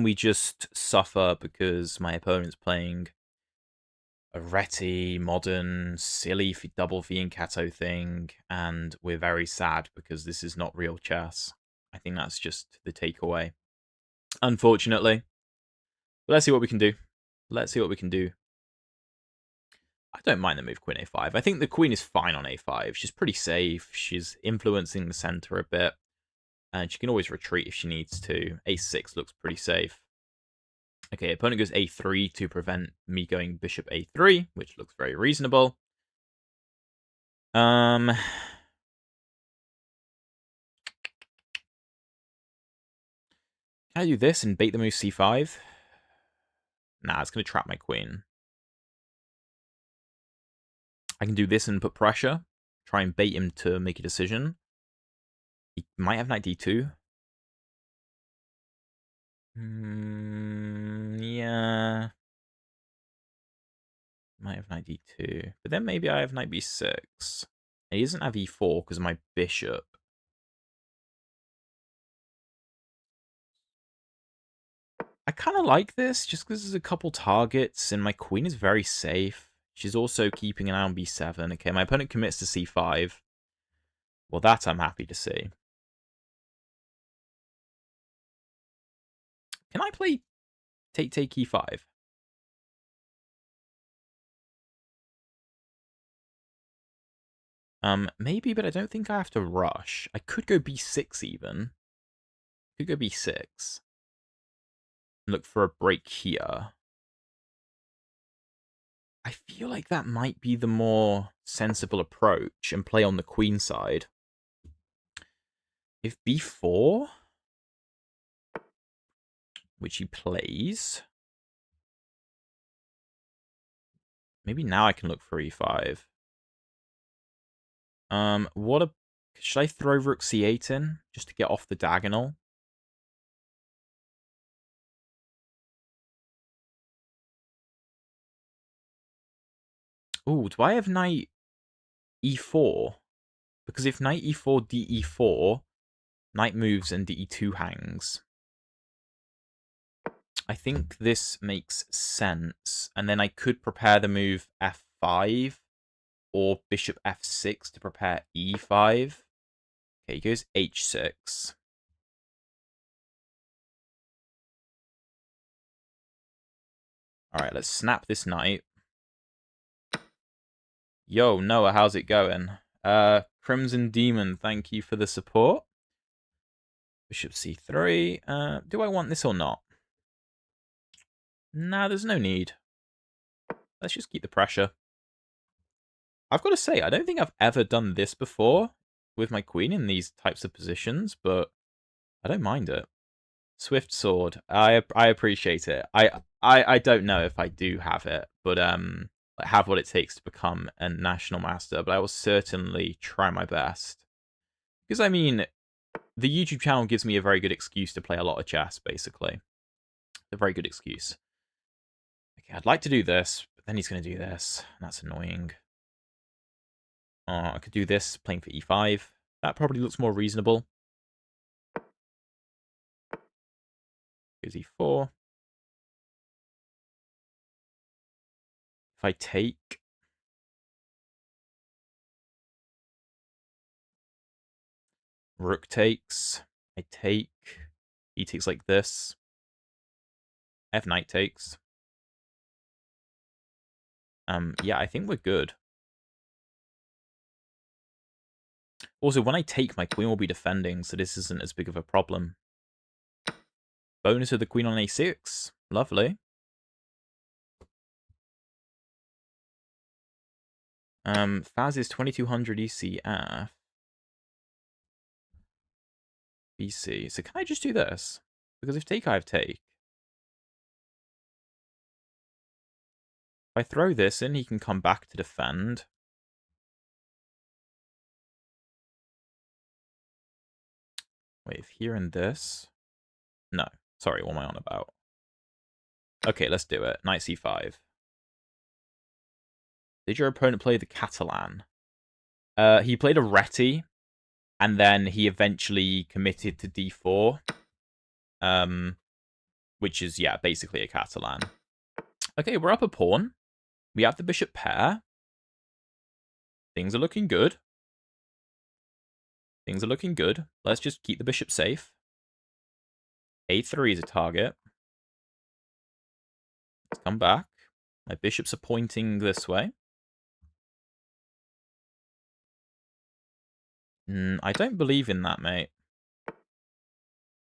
we just suffer because my opponent's playing a Reti, modern, silly double fianchetto thing, and we're very sad because this is not real chess. I think that's just the takeaway. Unfortunately. But let's see what we can do. Let's see what we can do. I don't mind the move queen a5. I think the queen is fine on a5. She's pretty safe. She's influencing the center a bit. And she can always retreat if she needs to. a6 looks pretty safe. Okay, opponent goes a3 to prevent me going bishop a3, which looks very reasonable. Can I do this and bait the move c5? Nah, it's going to trap my queen. I can do this and put pressure. Try and bait him to make a decision. He might have knight d2. Yeah. Might have knight d2. But then maybe I have knight b6. He doesn't have e4 because of my bishop. I kind of like this just because there's a couple targets and my queen is very safe. She's also keeping an eye on b7. Okay, my opponent commits to c5. Well, that I'm happy to see. Can I play take e5? Maybe, but I don't think I have to rush. I could go b6 even. Could go b6. Look for a break here. I feel like that might be the more sensible approach and play on the queen side. If b4, which he plays, maybe now I can look for e5. Should I throw rook c8 in just to get off the diagonal? Ooh, do I have knight e4? Because if knight e4, de4, knight moves and de2 hangs. I think this makes sense. And then I could prepare the move f5 or bishop f6 to prepare e5. Okay, he goes h6. All right, let's snap this knight. Yo, Noah, how's it going? Crimson Demon, thank you for the support. Bishop c3. Do I want this or not? Nah, there's no need. Let's just keep the pressure. I've got to say, I don't think I've ever done this before with my queen in these types of positions, but I don't mind it. Swift Sword. I appreciate it. I don't know if I do have it, but have what it takes to become a national master, but I will certainly try my best. Because I mean, the YouTube channel gives me a very good excuse to play a lot of chess, basically. A very good excuse. Okay, I'd like to do this, but then he's going to do this. That's annoying. I could do this, playing for e5. That probably looks more reasonable. Goes e4. If I take... Rook takes. I take. He takes like this. F knight takes. Yeah, I think we're good. Also, when I take, my queen will be defending, so this isn't as big of a problem. Bonus of the queen on a6. Lovely. Faz is 2200 ECF. BC. So can I just do this? Because if take, I have take. If I throw this in, he can come back to defend. Wait, if here and this... No. Sorry, what am I on about? Okay, let's do it. Knight c5. Did your opponent play the Catalan? He played a Reti, and then he eventually committed to d4. Which is, yeah, basically a Catalan. Okay, we're up a pawn. We have the bishop pair. Things are looking good. Things are looking good. Let's just keep the bishop safe. A3 is a target. Let's come back. My bishops are pointing this way. I don't believe in that, mate.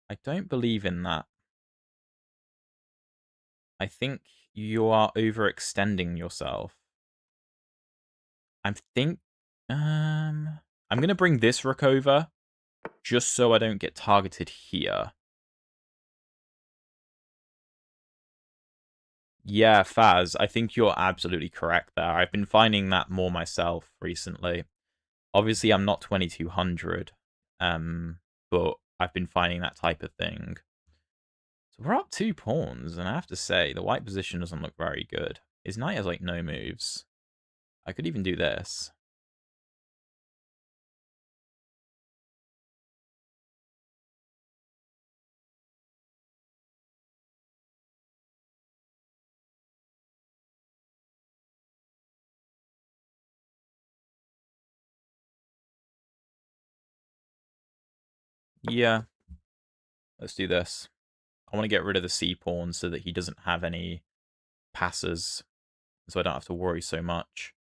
I don't believe in that. I think you are overextending yourself. I'm going to bring this rook over just so I don't get targeted here. Yeah, Faz, I think you're absolutely correct there. I've been finding that more myself recently. Obviously, I'm not 2200, but I've been finding that type of thing. So we're up 2 pawns, and I have to say, the white position doesn't look very good. His knight has, like, no moves. I could even do this. Yeah. Let's do this. I want to get rid of the c-pawn so that he doesn't have any passes, so I don't have to worry so much.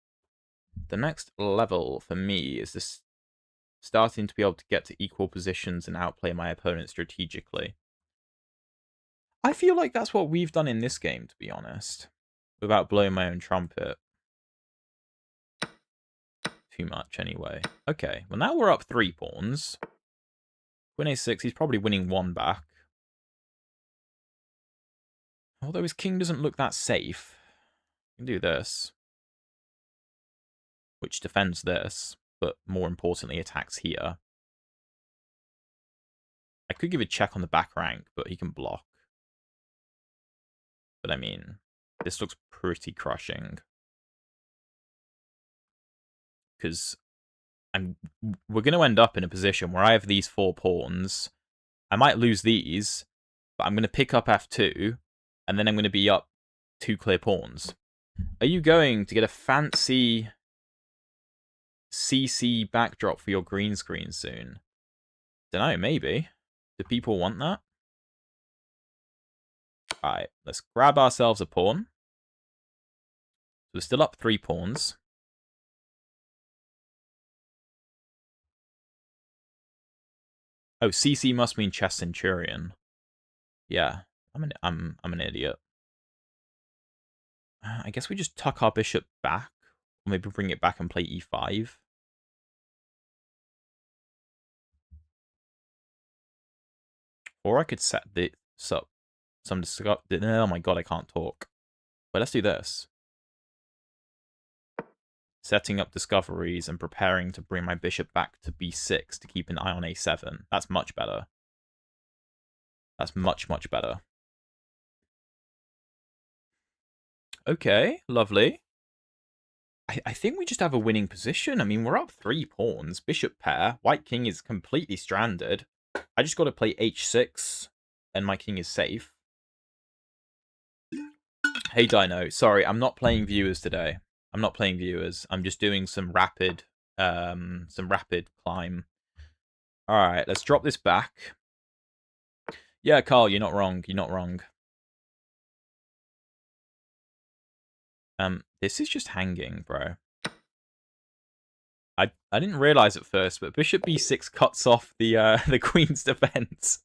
The next level for me is this starting to be able to get to equal positions and outplay my opponent strategically. I feel like that's what we've done in this game, to be honest, without blowing my own trumpet. Too much, anyway. Okay, well now we're up 3 pawns. Queen a6, he's probably winning 1 back. Although his king doesn't look that safe. I can do this, which defends this, but more importantly attacks here. I could give a check on the back rank, but he can block. But I mean, this looks pretty crushing. Because we're going to end up in a position where I have these 4 pawns. I might lose these, but I'm going to pick up f2, and then I'm going to be up 2 clear pawns. Are you going to get a fancy CC backdrop for your green screen soon? Don't know, maybe. Do people want that? Alright, let's grab ourselves a pawn. So we're still up 3 pawns. Oh, CC must mean chess Centurion. Yeah, I'm an idiot. I guess we just tuck our bishop back. Or maybe bring it back and play e5. Or I could set this up. Oh my god, I can't talk. But let's do this. Setting up discoveries and preparing to bring my bishop back to b6 to keep an eye on a7. That's much better. That's much, much better. Okay, lovely. I think we just have a winning position. I mean, we're up 3 pawns. Bishop pair. White king is completely stranded. I just got to play h6, and my king is safe. Hey, Dino. Sorry, I'm not playing viewers today. I'm not playing viewers. I'm just doing some rapid climb. All right, let's drop this back. Yeah, Carl, you're not wrong. You're not wrong. This is just hanging, bro. I didn't realize at first, but bishop b6 cuts off the the queen's defense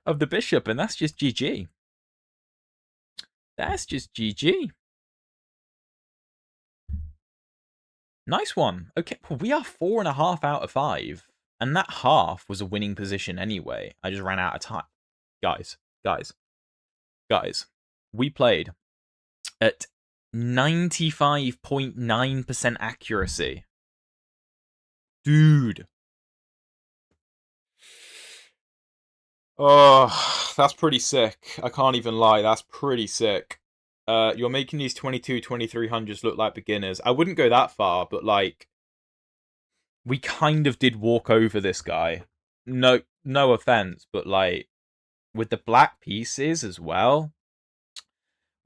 of the bishop, and that's just GG. That's just GG. Nice one. Okay, well, we are 4.5 out of 5, and that half was a winning position anyway. I just ran out of time, guys. We played at 95.9% accuracy. Dude. Oh, that's pretty sick. I can't even lie. That's pretty sick. You're making these 2300s look like beginners. I wouldn't go that far, but like, we kind of did walk over this guy. No offense, but like, with the black pieces as well.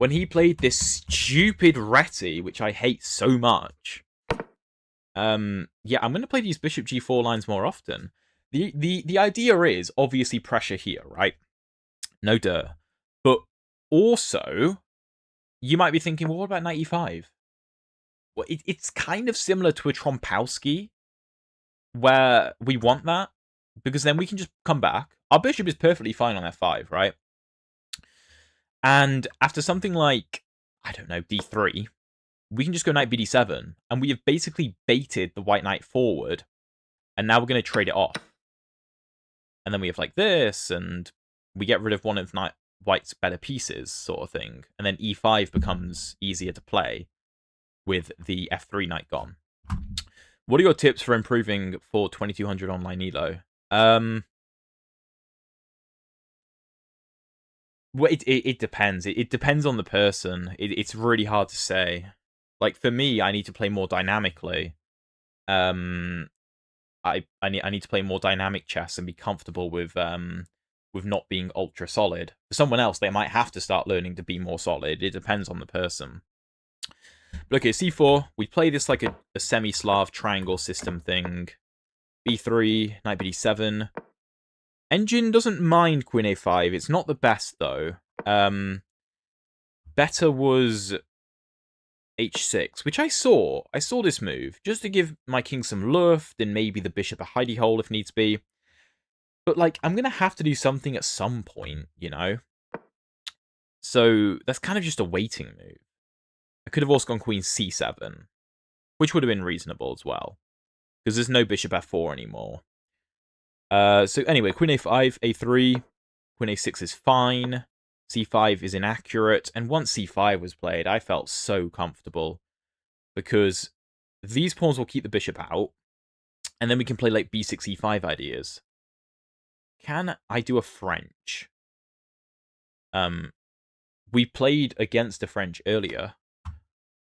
when he played this stupid Reti, which I hate so much. Yeah, I'm going to play these bishop g4 lines more often. The idea is obviously pressure here, right? No duh. But also, you might be thinking, well, what about knight e5? Well, it's kind of similar to a Trompowsky, where we want that, because then we can just come back. Our bishop is perfectly fine on f5, right? And after something like, I don't know, d3, we can just go knight bd7, and we have basically baited the white knight forward, and now we're going to trade it off. And then we have like this, and we get rid of one of white's better pieces, sort of thing. And then e5 becomes easier to play with the f3 knight gone. What are your tips for improving for 2200 online Elo? Well, it depends. It depends on the person. It's really hard to say. Like, for me, I need to play more dynamically. I need to play more dynamic chess and be comfortable with not being ultra solid. For someone else, they might have to start learning to be more solid. It depends on the person. But okay, c4. We play this like a semi-Slav triangle system thing. b3, knight bd7. Engine doesn't mind queen a5. It's not the best, though. Better was h6, which I saw. I saw this move, just to give my king some luft, and maybe the bishop a hidey hole if needs be. But, like, I'm going to have to do something at some point, you know? So, that's kind of just a waiting move. I could have also gone queen c7, which would have been reasonable as well, because there's no bishop f4 anymore. So anyway, queen a5, a3, queen a6 is fine, c5 is inaccurate, and once c5 was played, I felt so comfortable, because these pawns will keep the bishop out, and then we can play like b6, e5 ideas. Can I do a French? We played against a French earlier.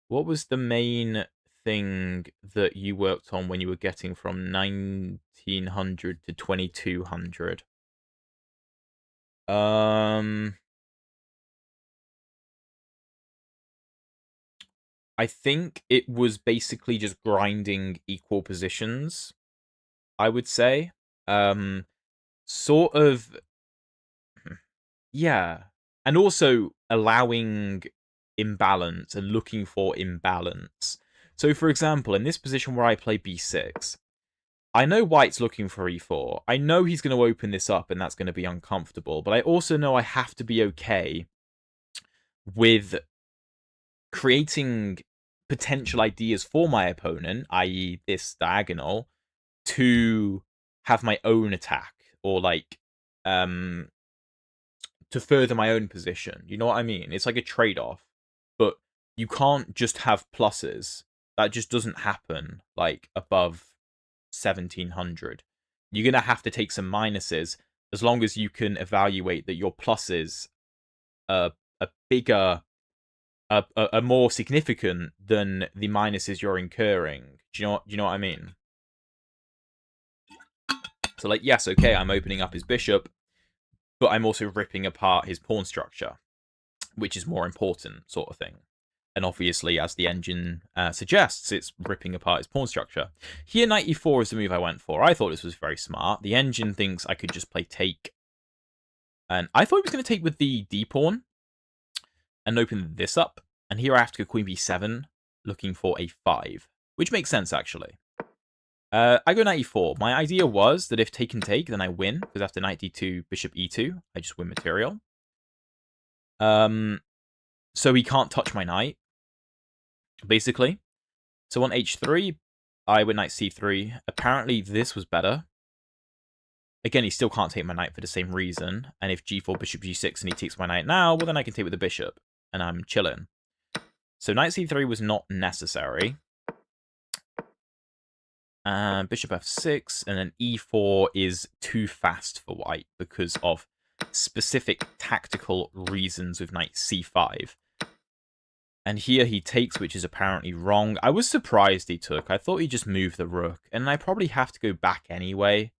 What was the main thing that you worked on when you were getting from 1900 to 2200? I think it was basically just grinding equal positions, I would say. Sort of, yeah. And also allowing imbalance and looking for imbalance. So, for example, in this position where I play b6, I know white's looking for e4. I know he's going to open this up and that's going to be uncomfortable. But I also know I have to be okay with creating potential ideas for my opponent, i.e. this diagonal, to have my own attack. Or, like, to further my own position. You know what I mean? It's like a trade-off. But you can't just have pluses. That just doesn't happen, like, above 1700. You're going to have to take some minuses, as long as you can evaluate that your pluses are bigger, are more significant than the minuses you're incurring. Do you know what I mean? So, like, yes, okay, I'm opening up his bishop, but I'm also ripping apart his pawn structure, which is more important, sort of thing. And obviously, as the engine suggests, it's ripping apart his pawn structure. Here, knight e4 is the move I went for. I thought this was very smart. The engine thinks I could just play take. And I thought he was going to take with the d-pawn and open this up. And here I have to go queen b7, looking for a 5, which makes sense, actually. I go knight e4. My idea was that if take and take, then I win, because after knight d2, bishop e2, I just win material. So he can't touch my knight, basically. So on h3, I went knight c3. Apparently, this was better. Again, he still can't take my knight for the same reason. And if g4, bishop g6, and he takes my knight now, well, then I can take with the bishop, and I'm chilling. So knight c3 was not necessary. Bishop f6, and then e4 is too fast for white because of specific tactical reasons with knight c5. And here he takes, which is apparently wrong. I was surprised he took. I thought he just moved the rook, and I probably have to go back anyway.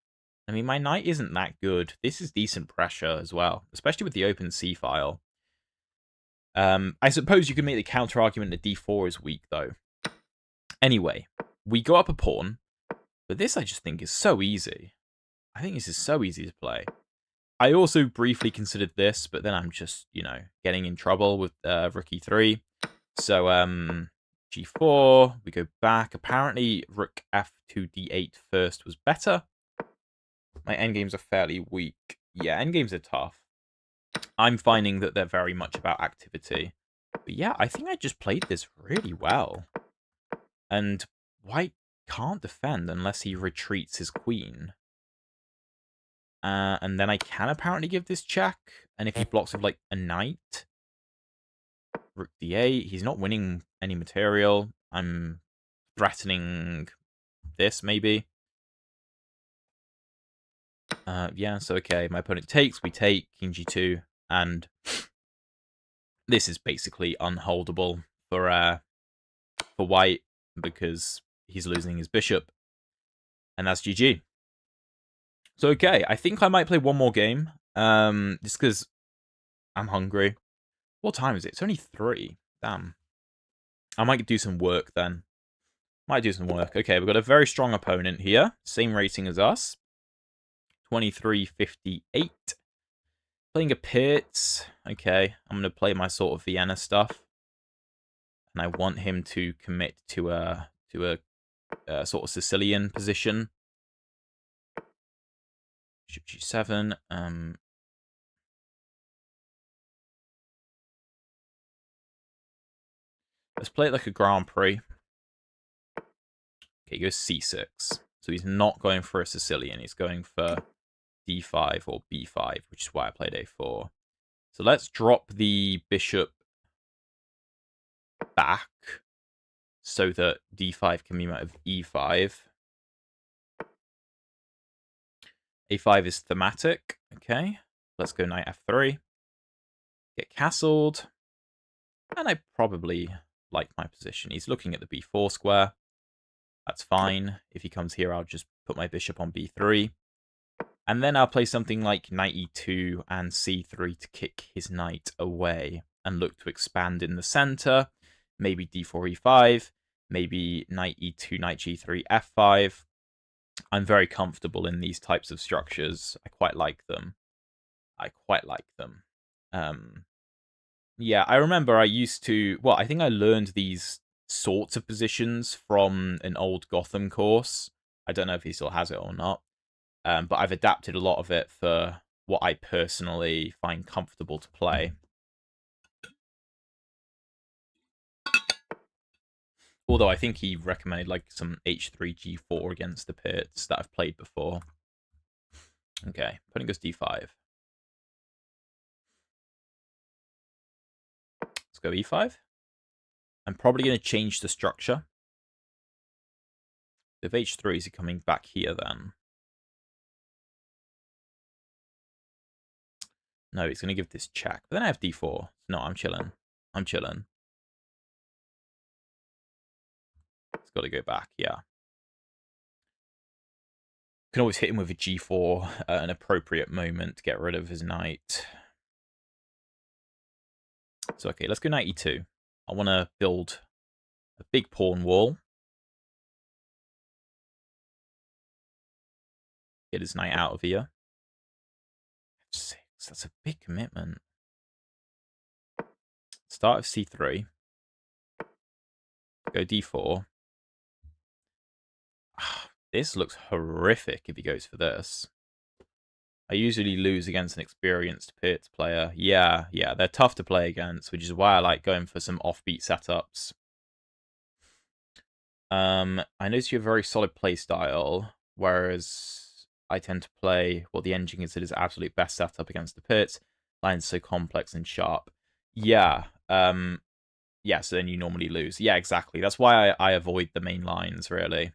I mean, my knight isn't that good. This is decent pressure as well, especially with the open c-file. I suppose you could make the counter argument that d4 is weak, though. Anyway, we go up a pawn, but this I just think is so easy. I think this is so easy to play. I also briefly considered this, but then I'm just, getting in trouble with rook e3. So, g4, we go back. Apparently, rook f2 d8 first was better. My endgames are fairly weak. Yeah, endgames are tough. I'm finding that they're very much about activity. But yeah, I think I just played this really well. And white can't defend unless he retreats his queen. And then I can apparently give this check. And if he blocks with, like, a knight, rook d8, he's not winning any material. I'm threatening this, maybe. Yeah, so okay, my opponent takes, we take, king g2, and this is basically unholdable for white, because he's losing his bishop, and that's GG. So okay, I think I might play one more game, just because I'm hungry. What time is it? It's only 3. Damn. I might do some work then. Might do some work. Okay, we've got a very strong opponent here. Same rating as us. 2358. Playing a Pitts. Okay, I'm going to play my sort of Vienna stuff. And I want him to commit to a sort of Sicilian position. Bishop g7. Let's play it like a Grand Prix. Okay, he goes c6. So he's not going for a Sicilian. He's going for d5 or b5, which is why I played a4. So let's drop the bishop back so that d5 can be met with e5. a5 is thematic. Okay, let's go knight f3. Get castled. And I probably like my position. He's looking at the b4 square. That's fine. If he comes here, I'll just put my bishop on b3. And then I'll play something like knight e2 and c3 to kick his knight away and look to expand in the center. Maybe d4, e5. Maybe knight e2, knight g3, f5. I'm very comfortable in these types of structures. I quite like them. Yeah, I remember I used to... Well, I think I learned these sorts of positions from an old Gotham course. I don't know if he still has it or not. But I've adapted a lot of it for what I personally find comfortable to play. Although I think he recommended like some h3, g4 against the Pitts that I've played before. Okay, putting goes d5. Let's go e5. I'm probably going to change the structure. If h3 is he coming back here then? No, he's going to give this check. But then I have d4. No, I'm chilling. I'm chilling. It's got to go back, yeah. Can always hit him with a g4 at an appropriate moment to get rid of his knight. So, okay, let's go knight e2. I want to build a big pawn wall. Get his knight out of here. 6. That's a big commitment. Start of c3. Go d4. This looks horrific if he goes for this. I usually lose against an experienced Pitts player. Yeah, they're tough to play against, which is why I like going for some offbeat setups. I notice you have a very solid play style, whereas I tend to play what the engine considers absolute best setup against the Pitts. Lines so complex and sharp. Yeah, yeah, so then you normally lose. Yeah, exactly. That's why I avoid the main lines, really.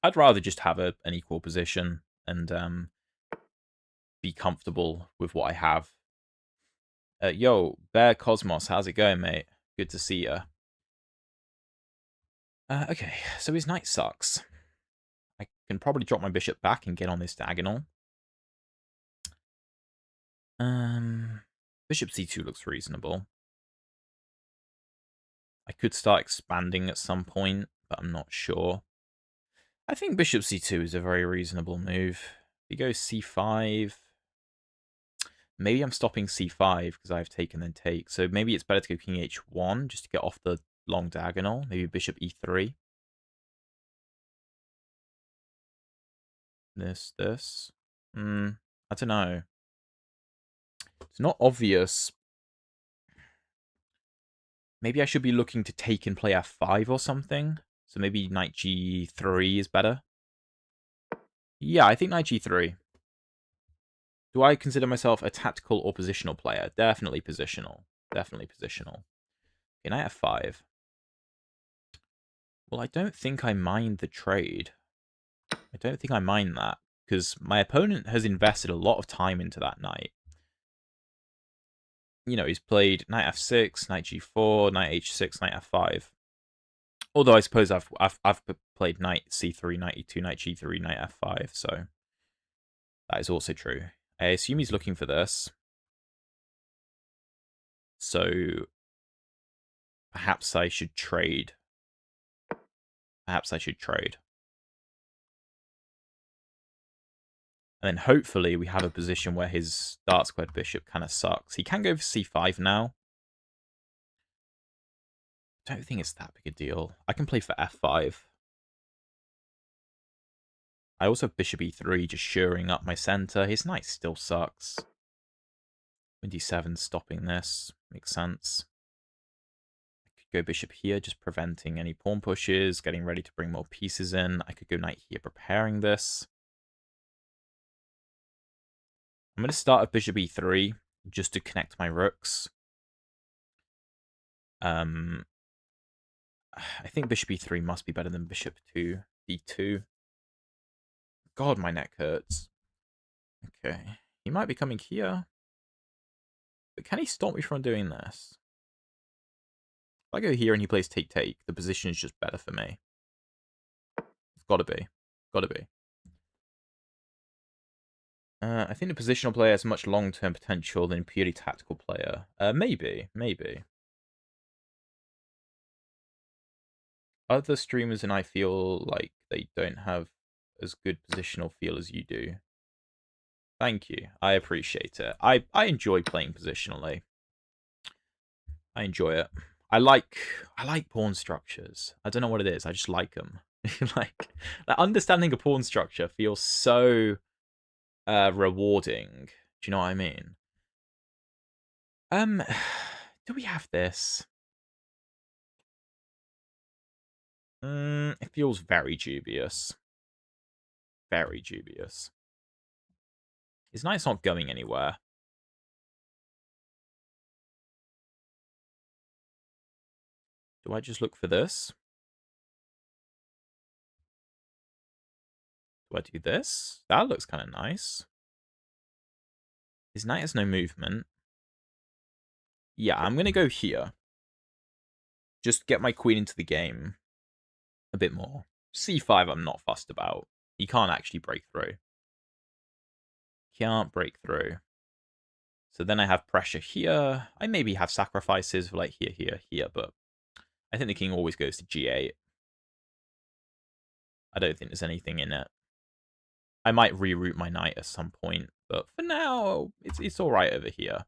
I'd rather just have an equal position and be comfortable with what I have. Yo, Bear Cosmos, how's it going, mate? Good to see you. Okay, so his knight sucks. I can probably drop my bishop back and get on this diagonal. Bishop c2 looks reasonable. could start expanding at some point, but I'm not sure. I think bishop c2 is a very reasonable move. If he goes c5... Maybe I'm stopping c5 because I have take and then take. So maybe it's better to go king h1 just to get off the long diagonal. Maybe bishop e3. This. I don't know. It's not obvious. Maybe I should be looking to take and play f5 or something. So maybe knight g3 is better. Yeah, I think knight g3. Do I consider myself a tactical or positional player? Definitely positional. Definitely positional. Okay, knight f5. Well, I don't think I mind the trade. I don't think I mind that, because my opponent has invested a lot of time into that knight. You know, he's played knight f6, knight g4, knight h6, knight f5. Although I suppose I've played knight c3, knight e2, knight g3, knight f5, so that is also true. I assume he's looking for this. So perhaps I should trade. Perhaps I should trade. And then hopefully we have a position where his dark squared bishop kind of sucks. He can go for c5 now. I don't think it's that big a deal. I can play for f5. I also have bishop e3 just shoring up my center. His knight still sucks. Queen d7 stopping this. Makes sense. I could go bishop here, just preventing any pawn pushes, getting ready to bring more pieces in. I could go knight here, preparing this. I'm going to start at bishop e3 just to connect my rooks. I think bishop e3 must be better than bishop to d2. God, my neck hurts. Okay. He might be coming here. But can he stop me from doing this? If I go here and he plays take-take, the position is just better for me. It's gotta be. Gotta be. I think the positional player has much long-term potential than a purely tactical player. Maybe. Other streamers and I feel like they don't have as good positional feel as you do. Thank you. I appreciate it. I enjoy playing positionally. I enjoy it. I like pawn structures. I don't know what it is. I just like them. like understanding a pawn structure feels so rewarding. Do you know what I mean? Do we have this? It feels very dubious. Very dubious. His knight's not going anywhere. Do I just look for this? Do I do this? That looks kind of nice. His knight has no movement. Yeah, I'm going to go here. Just get my queen into the game a bit more. c5 I'm not fussed about. He can't actually break through. Can't break through. So then I have pressure here. I maybe have sacrifices for like here, but I think the king always goes to g8. I don't think there's anything in it. I might reroute my knight at some point, but for now, it's all right over here.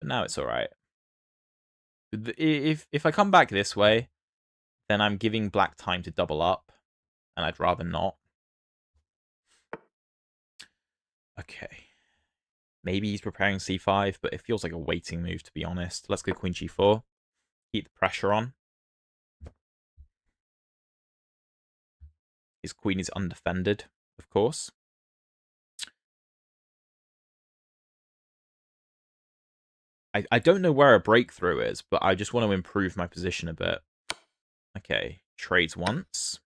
For now, it's all right. If I come back this way, then I'm giving black time to double up, and I'd rather not. Okay. Maybe he's preparing c5, but it feels like a waiting move, to be honest. Let's go queen g4. Keep the pressure on. His queen is undefended, of course. I don't know where a breakthrough is, but I just want to improve my position a bit. Okay, trades once.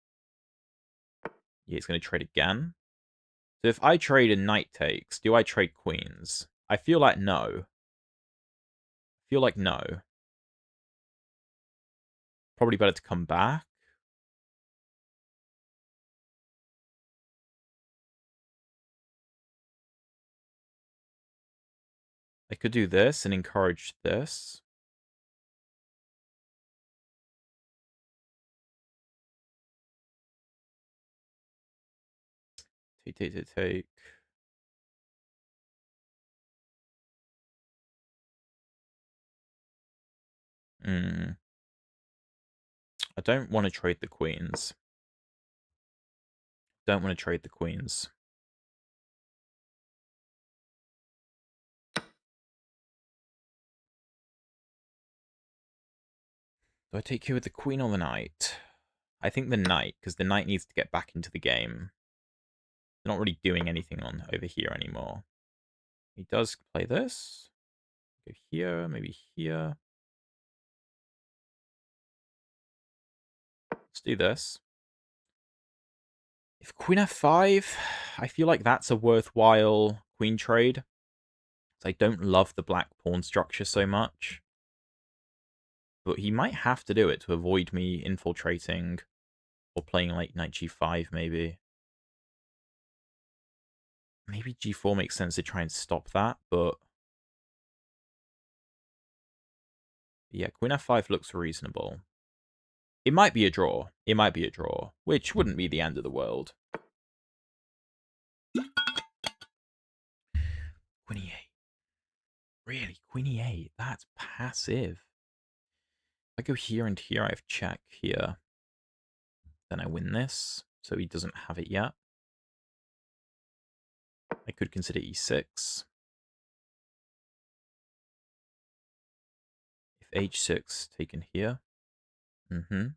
Yeah, he's going to trade again. So if I trade and knight takes, do I trade queens? I feel like no. No. Probably better to come back. I could do this and encourage this. Take. Hmm. I don't want to trade the queens. Don't want to trade the queens. Do I take here with the queen or the knight? I think the knight, because the knight needs to get back into the game. They're not really doing anything on over here anymore. He does play this. Go here, maybe here. Let's do this. If queen f5, I feel like that's a worthwhile queen trade. I don't love the black pawn structure so much. But he might have to do it to avoid me infiltrating or playing like knight g5 maybe. Maybe g4 makes sense to try and stop that, but yeah, queen f5 looks reasonable. It might be a draw. It might be a draw, which wouldn't be the end of the world. Queen e8. Really? Queen e8? That's passive. If I go here and here, I have check here. Then I win this, so he doesn't have it yet. I could consider e6. If h6 taken here. So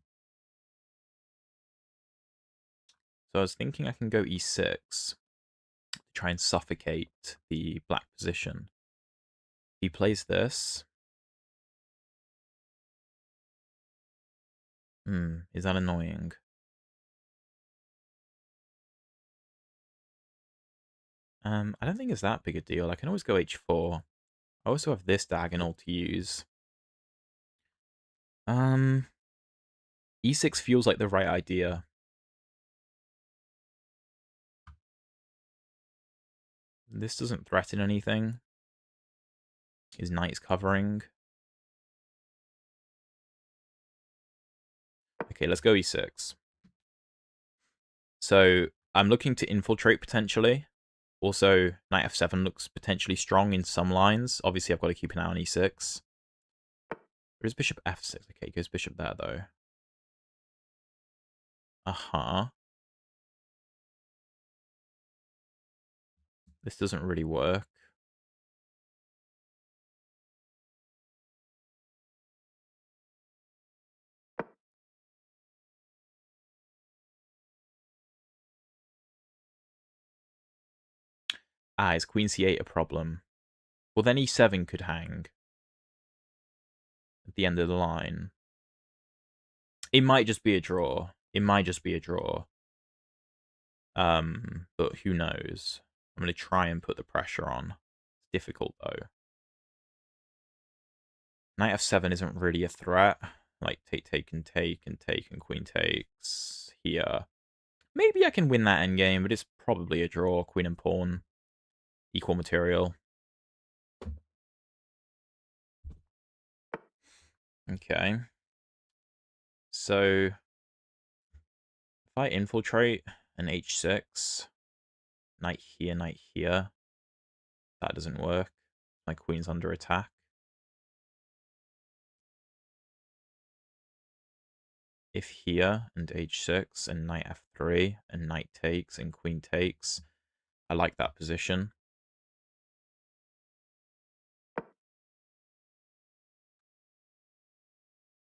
I was thinking I can go e6 to try and suffocate the black position. He plays this. Is that annoying? I don't think it's that big a deal. I can always go h4. I also have this diagonal to use. E6 feels like the right idea. This doesn't threaten anything. His knight's covering. Okay, let's go e6. So I'm looking to infiltrate potentially. Also, knight f7 looks potentially strong in some lines. Obviously, I've got to keep an eye on e6. There is bishop f6. Okay, goes bishop there, though. Uh-huh. This doesn't really work. Ah, is queen c8 a problem? Well, then e7 could hang at the end of the line. It might just be a draw. It might just be a draw. But who knows? I'm going to try and put the pressure on. It's difficult, though. Knight f7 isn't really a threat. Like, take, and queen takes here. Maybe I can win that endgame, but it's probably a draw. Queen and pawn. Equal material. Okay. So, if I infiltrate an h6, knight here, that doesn't work. My queen's under attack. If here and h6 and knight f3 and knight takes and queen takes, I like that position.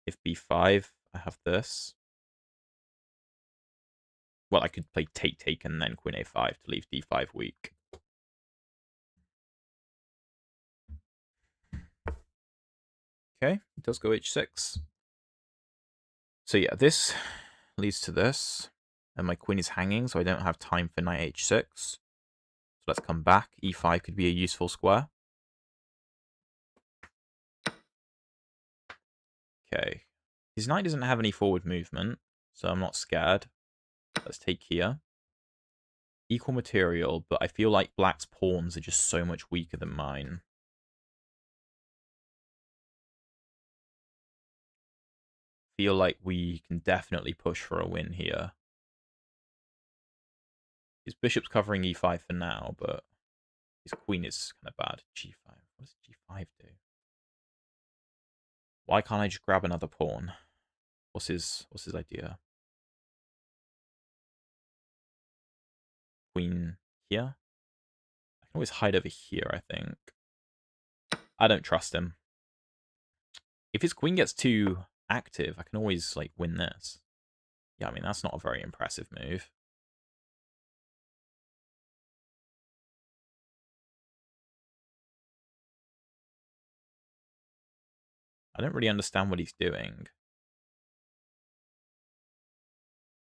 If b5, I have this. Well, I could play take and then queen a5 to leave d5 weak. Okay, it does go h6. So yeah, this leads to this. And my queen is hanging, so I don't have time for knight h6. So let's come back. e5 could be a useful square. Okay. His knight doesn't have any forward movement, so I'm not scared. Let's take here. Equal material, but I feel like black's pawns are just so much weaker than mine. Feel like we can definitely push for a win here. His bishop's covering e5 for now, but his queen is kind of bad. g5. What does g5 do? Why can't I just grab another pawn? What's his idea? Queen here? I can always hide over here, I think. I don't trust him. If his queen gets too active, I can always, like, win this. Yeah, I mean, that's not a very impressive move. I don't really understand what he's doing.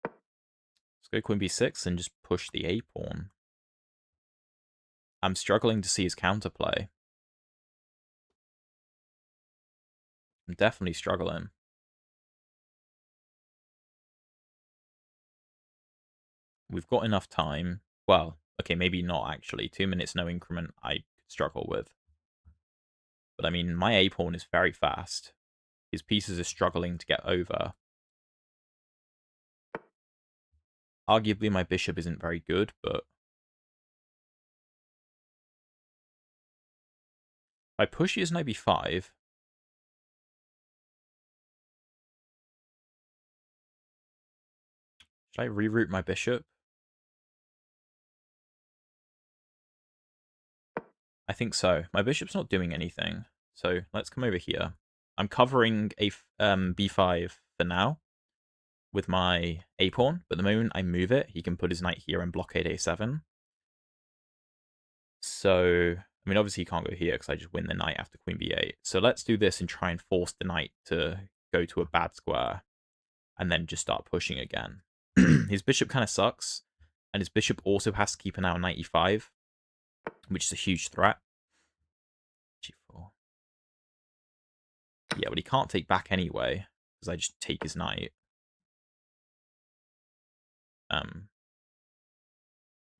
Let's go queen b6 and just push the a-pawn. I'm struggling to see his counterplay. I'm definitely struggling. We've got enough time. Well, okay, maybe not actually. 2 minutes, no increment, I could struggle with. But I mean, my a-pawn is very fast. His pieces are struggling to get over. Arguably, my bishop isn't very good, but if I push his knight b5, should I reroute my bishop? I think so. My bishop's not doing anything, so let's come over here. I'm covering a b5 for now with my a-pawn, but the moment I move it, he can put his knight here and blockade a7. So, I mean, obviously he can't go here because I just win the knight after queen b8. So let's do this and try and force the knight to go to a bad square and then just start pushing again. His bishop kind of sucks, and his bishop also has to keep an eye on knight e5, which is a huge threat. g4. Yeah, but he can't take back anyway, because I just take his knight.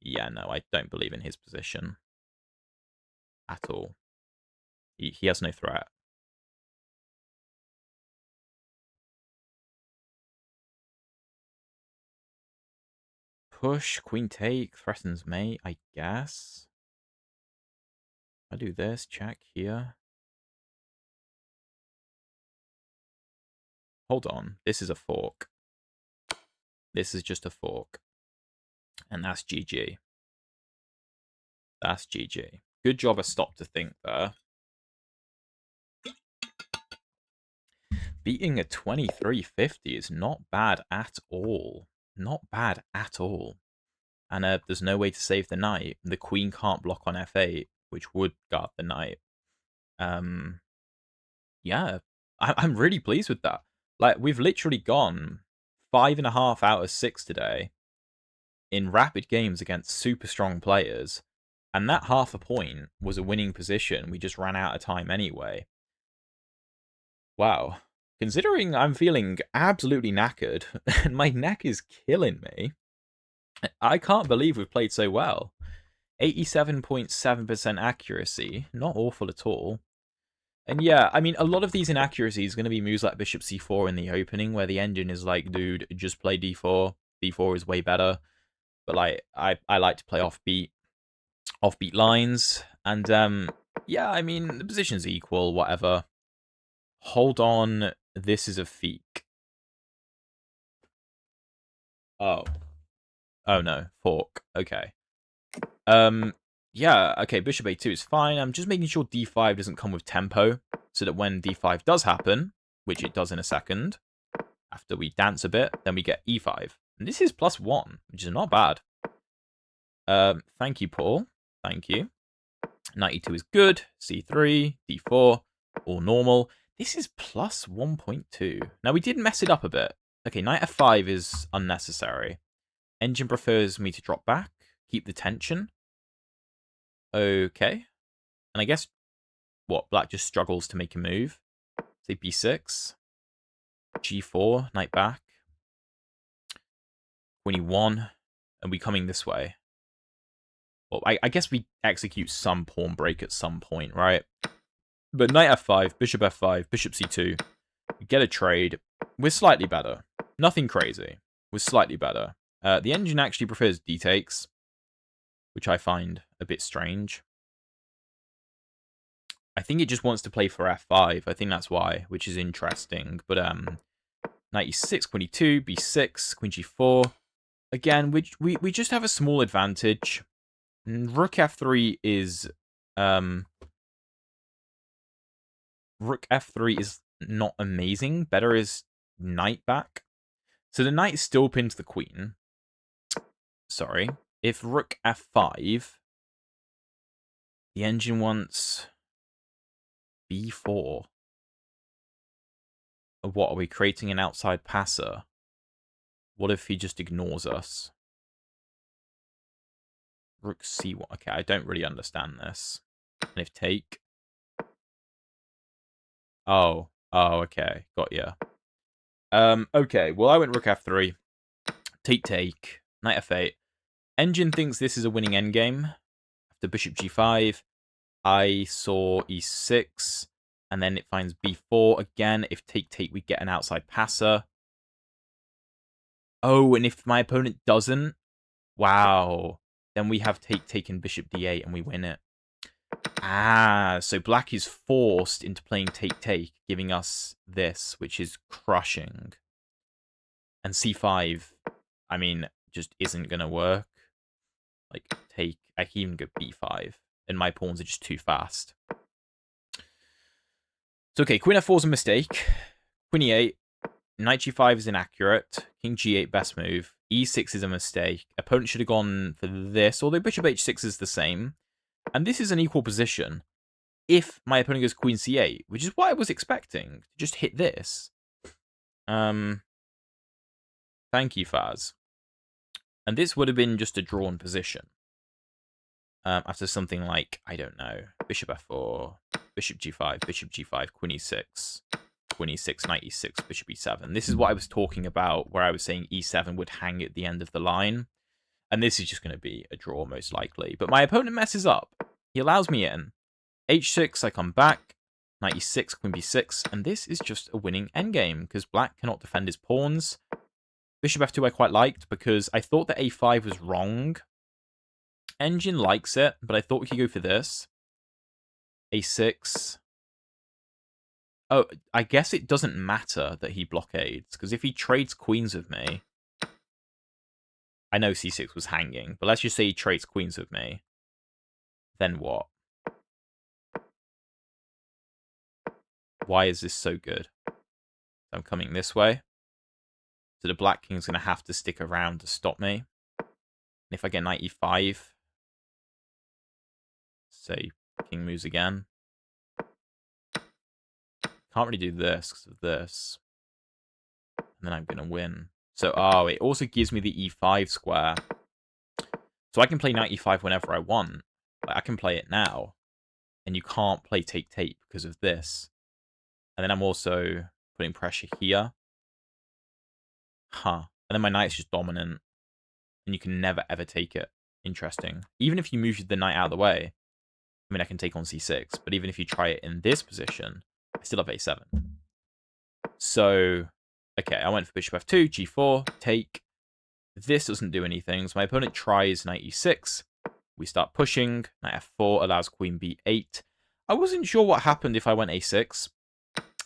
Yeah, no, I don't believe in his position at all. He has no threat. Push, queen take, threatens mate, I guess. I do this, check here. Hold on, this is a fork. This is just a fork. And that's GG. That's GG. Good job I stopped to think there. Beating a 2350 is not bad at all. Not bad at all. And there's no way to save the knight. The queen can't block on f8, which would guard the knight. Yeah, I'm really pleased with that. Like, we've literally gone 5.5 out of 6 today in rapid games against super strong players. And that half a point was a winning position. We just ran out of time anyway. Wow. Considering I'm feeling absolutely knackered, and my neck is killing me, I can't believe we've played so well. 87.7% accuracy. Not awful at all. And yeah, I mean, a lot of these inaccuracies are going to be moves like bishop c4 in the opening, where the engine is like, dude, just play d4. d4 is way better. But like, I like to play offbeat lines. And yeah, I mean, the position's equal, whatever. Hold on, this is a feek. Oh. Oh no, fork. Okay. Yeah, okay, bishop a2 is fine. I'm just making sure d5 doesn't come with tempo, so that when d5 does happen, which it does in a second, after we dance a bit, then we get e5. And this is +1, which is not bad. Thank you, Paul. Thank you. Knight e2 is good. c3, d4, all normal. This is +1.2. Now, we did mess it up a bit. Okay, knight f5 is unnecessary. Engine prefers me to drop back, keep the tension. Okay. And I guess, what, black just struggles to make a move. Say b6. g4, knight back. Queen e1. And we coming this way. Well, I guess we execute some pawn break at some point, right? But knight f5, bishop f5, bishop c2. We get a trade. We're slightly better. Nothing crazy. We're slightly better. The engine actually prefers d takes. which I find a bit strange. I think it just wants to play for f5. I think that's why, which is interesting. But knight e6, queen e2, b6, queen g4. Again, we just have a small advantage. Rook f3 is rook f3 is not amazing. Better is knight back. So the knight is still pinned to the queen. Sorry. If rook f5, the engine wants b4. What, are we creating an outside passer? What if he just ignores us? Rook c1. Okay, I don't really understand this. And if take... Oh, okay. Got ya. Okay, well, I went rook f3. Take. Knight f8. Engine thinks this is a winning endgame. After bishop g5, I saw e6, and then it finds b4 again. If take, we get an outside passer. Oh, and if my opponent doesn't, wow, then we have take and bishop d8, and we win it. Ah, so black is forced into playing take, giving us this, which is crushing. And c5, I mean, just isn't going to work. Like, take, I can even go b5, and my pawns are just too fast. So, okay, queen f4 is a mistake. Queen e8, knight g5 is inaccurate. King g8, best move. e6 is a mistake. Opponent should have gone for this, although bishop h6 is the same. And this is an equal position. If my opponent goes queen c8, which is what I was expecting, to just hit this. Thank you, Faz. And this would have been just a drawn position. After something like, I don't know, bishop f4, bishop g5, queen e6, knight e6, bishop e7. This is what I was talking about, where I was saying e7 would hang at the end of the line. And this is just going to be a draw, most likely. But my opponent messes up. He allows me in. h6, I come back. Knight e6, queen b6. And this is just a winning endgame, because black cannot defend his pawns. Bishop f2 I quite liked, because I thought that a5 was wrong. Engine likes it, but I thought we could go for this. a6. Oh, I guess it doesn't matter that he blockades, because if he trades queens with me... I know c6 was hanging, but let's just say he trades queens with me. Then what? Why is this so good? I'm coming this way. So the black king's going to have to stick around to stop me. And if I get knight e5, say king moves again. Can't really do this because of this. And then I'm going to win. So, oh, it also gives me the e5 square. So I can play knight e5 whenever I want. Like, I can play it now. And you can't play take because of this. And then I'm also putting pressure here. Huh. And then my knight's just dominant. And you can never, ever take it. Interesting. Even if you move the knight out of the way. I mean, I can take on c6. But even if you try it in this position, I still have a7. So... Okay, I went for bishop f2, g4, take. This doesn't do anything, so my opponent tries knight e6. We start pushing. Knight f4 allows queen b8. I wasn't sure what happened if I went a6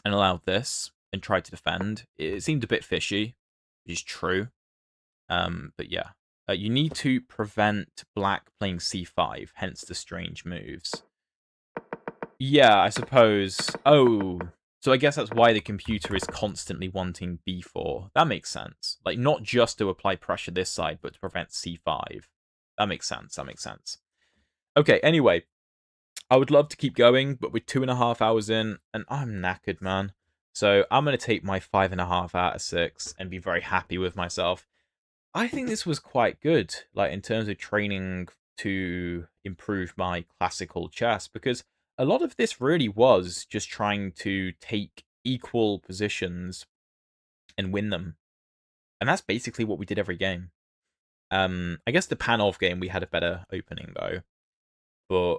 and allowed this and tried to defend. It seemed a bit fishy, which is true. But yeah, you need to prevent black playing c5, hence the strange moves. Yeah, I suppose. Oh... So I guess that's why the computer is constantly wanting b4. That makes sense. Like, not just to apply pressure this side, but to prevent c5. That makes sense. Okay, anyway. I would love to keep going, but we're 2.5 hours in, and I'm knackered, man. So I'm going to take my 5.5 out of 6 and be very happy with myself. I think this was quite good, like, in terms of training to improve my classical chess, because... a lot of this really was just trying to take equal positions and win them. And that's basically what we did every game. I guess the Panov game, we had a better opening, though. But,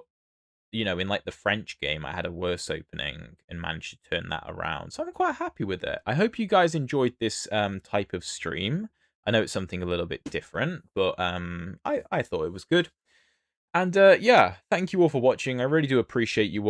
you know, in, like, the French game, I had a worse opening and managed to turn that around. So I'm quite happy with it. I hope you guys enjoyed this type of stream. I know it's something a little bit different, but I thought it was good. And yeah, thank you all for watching. I really do appreciate you all.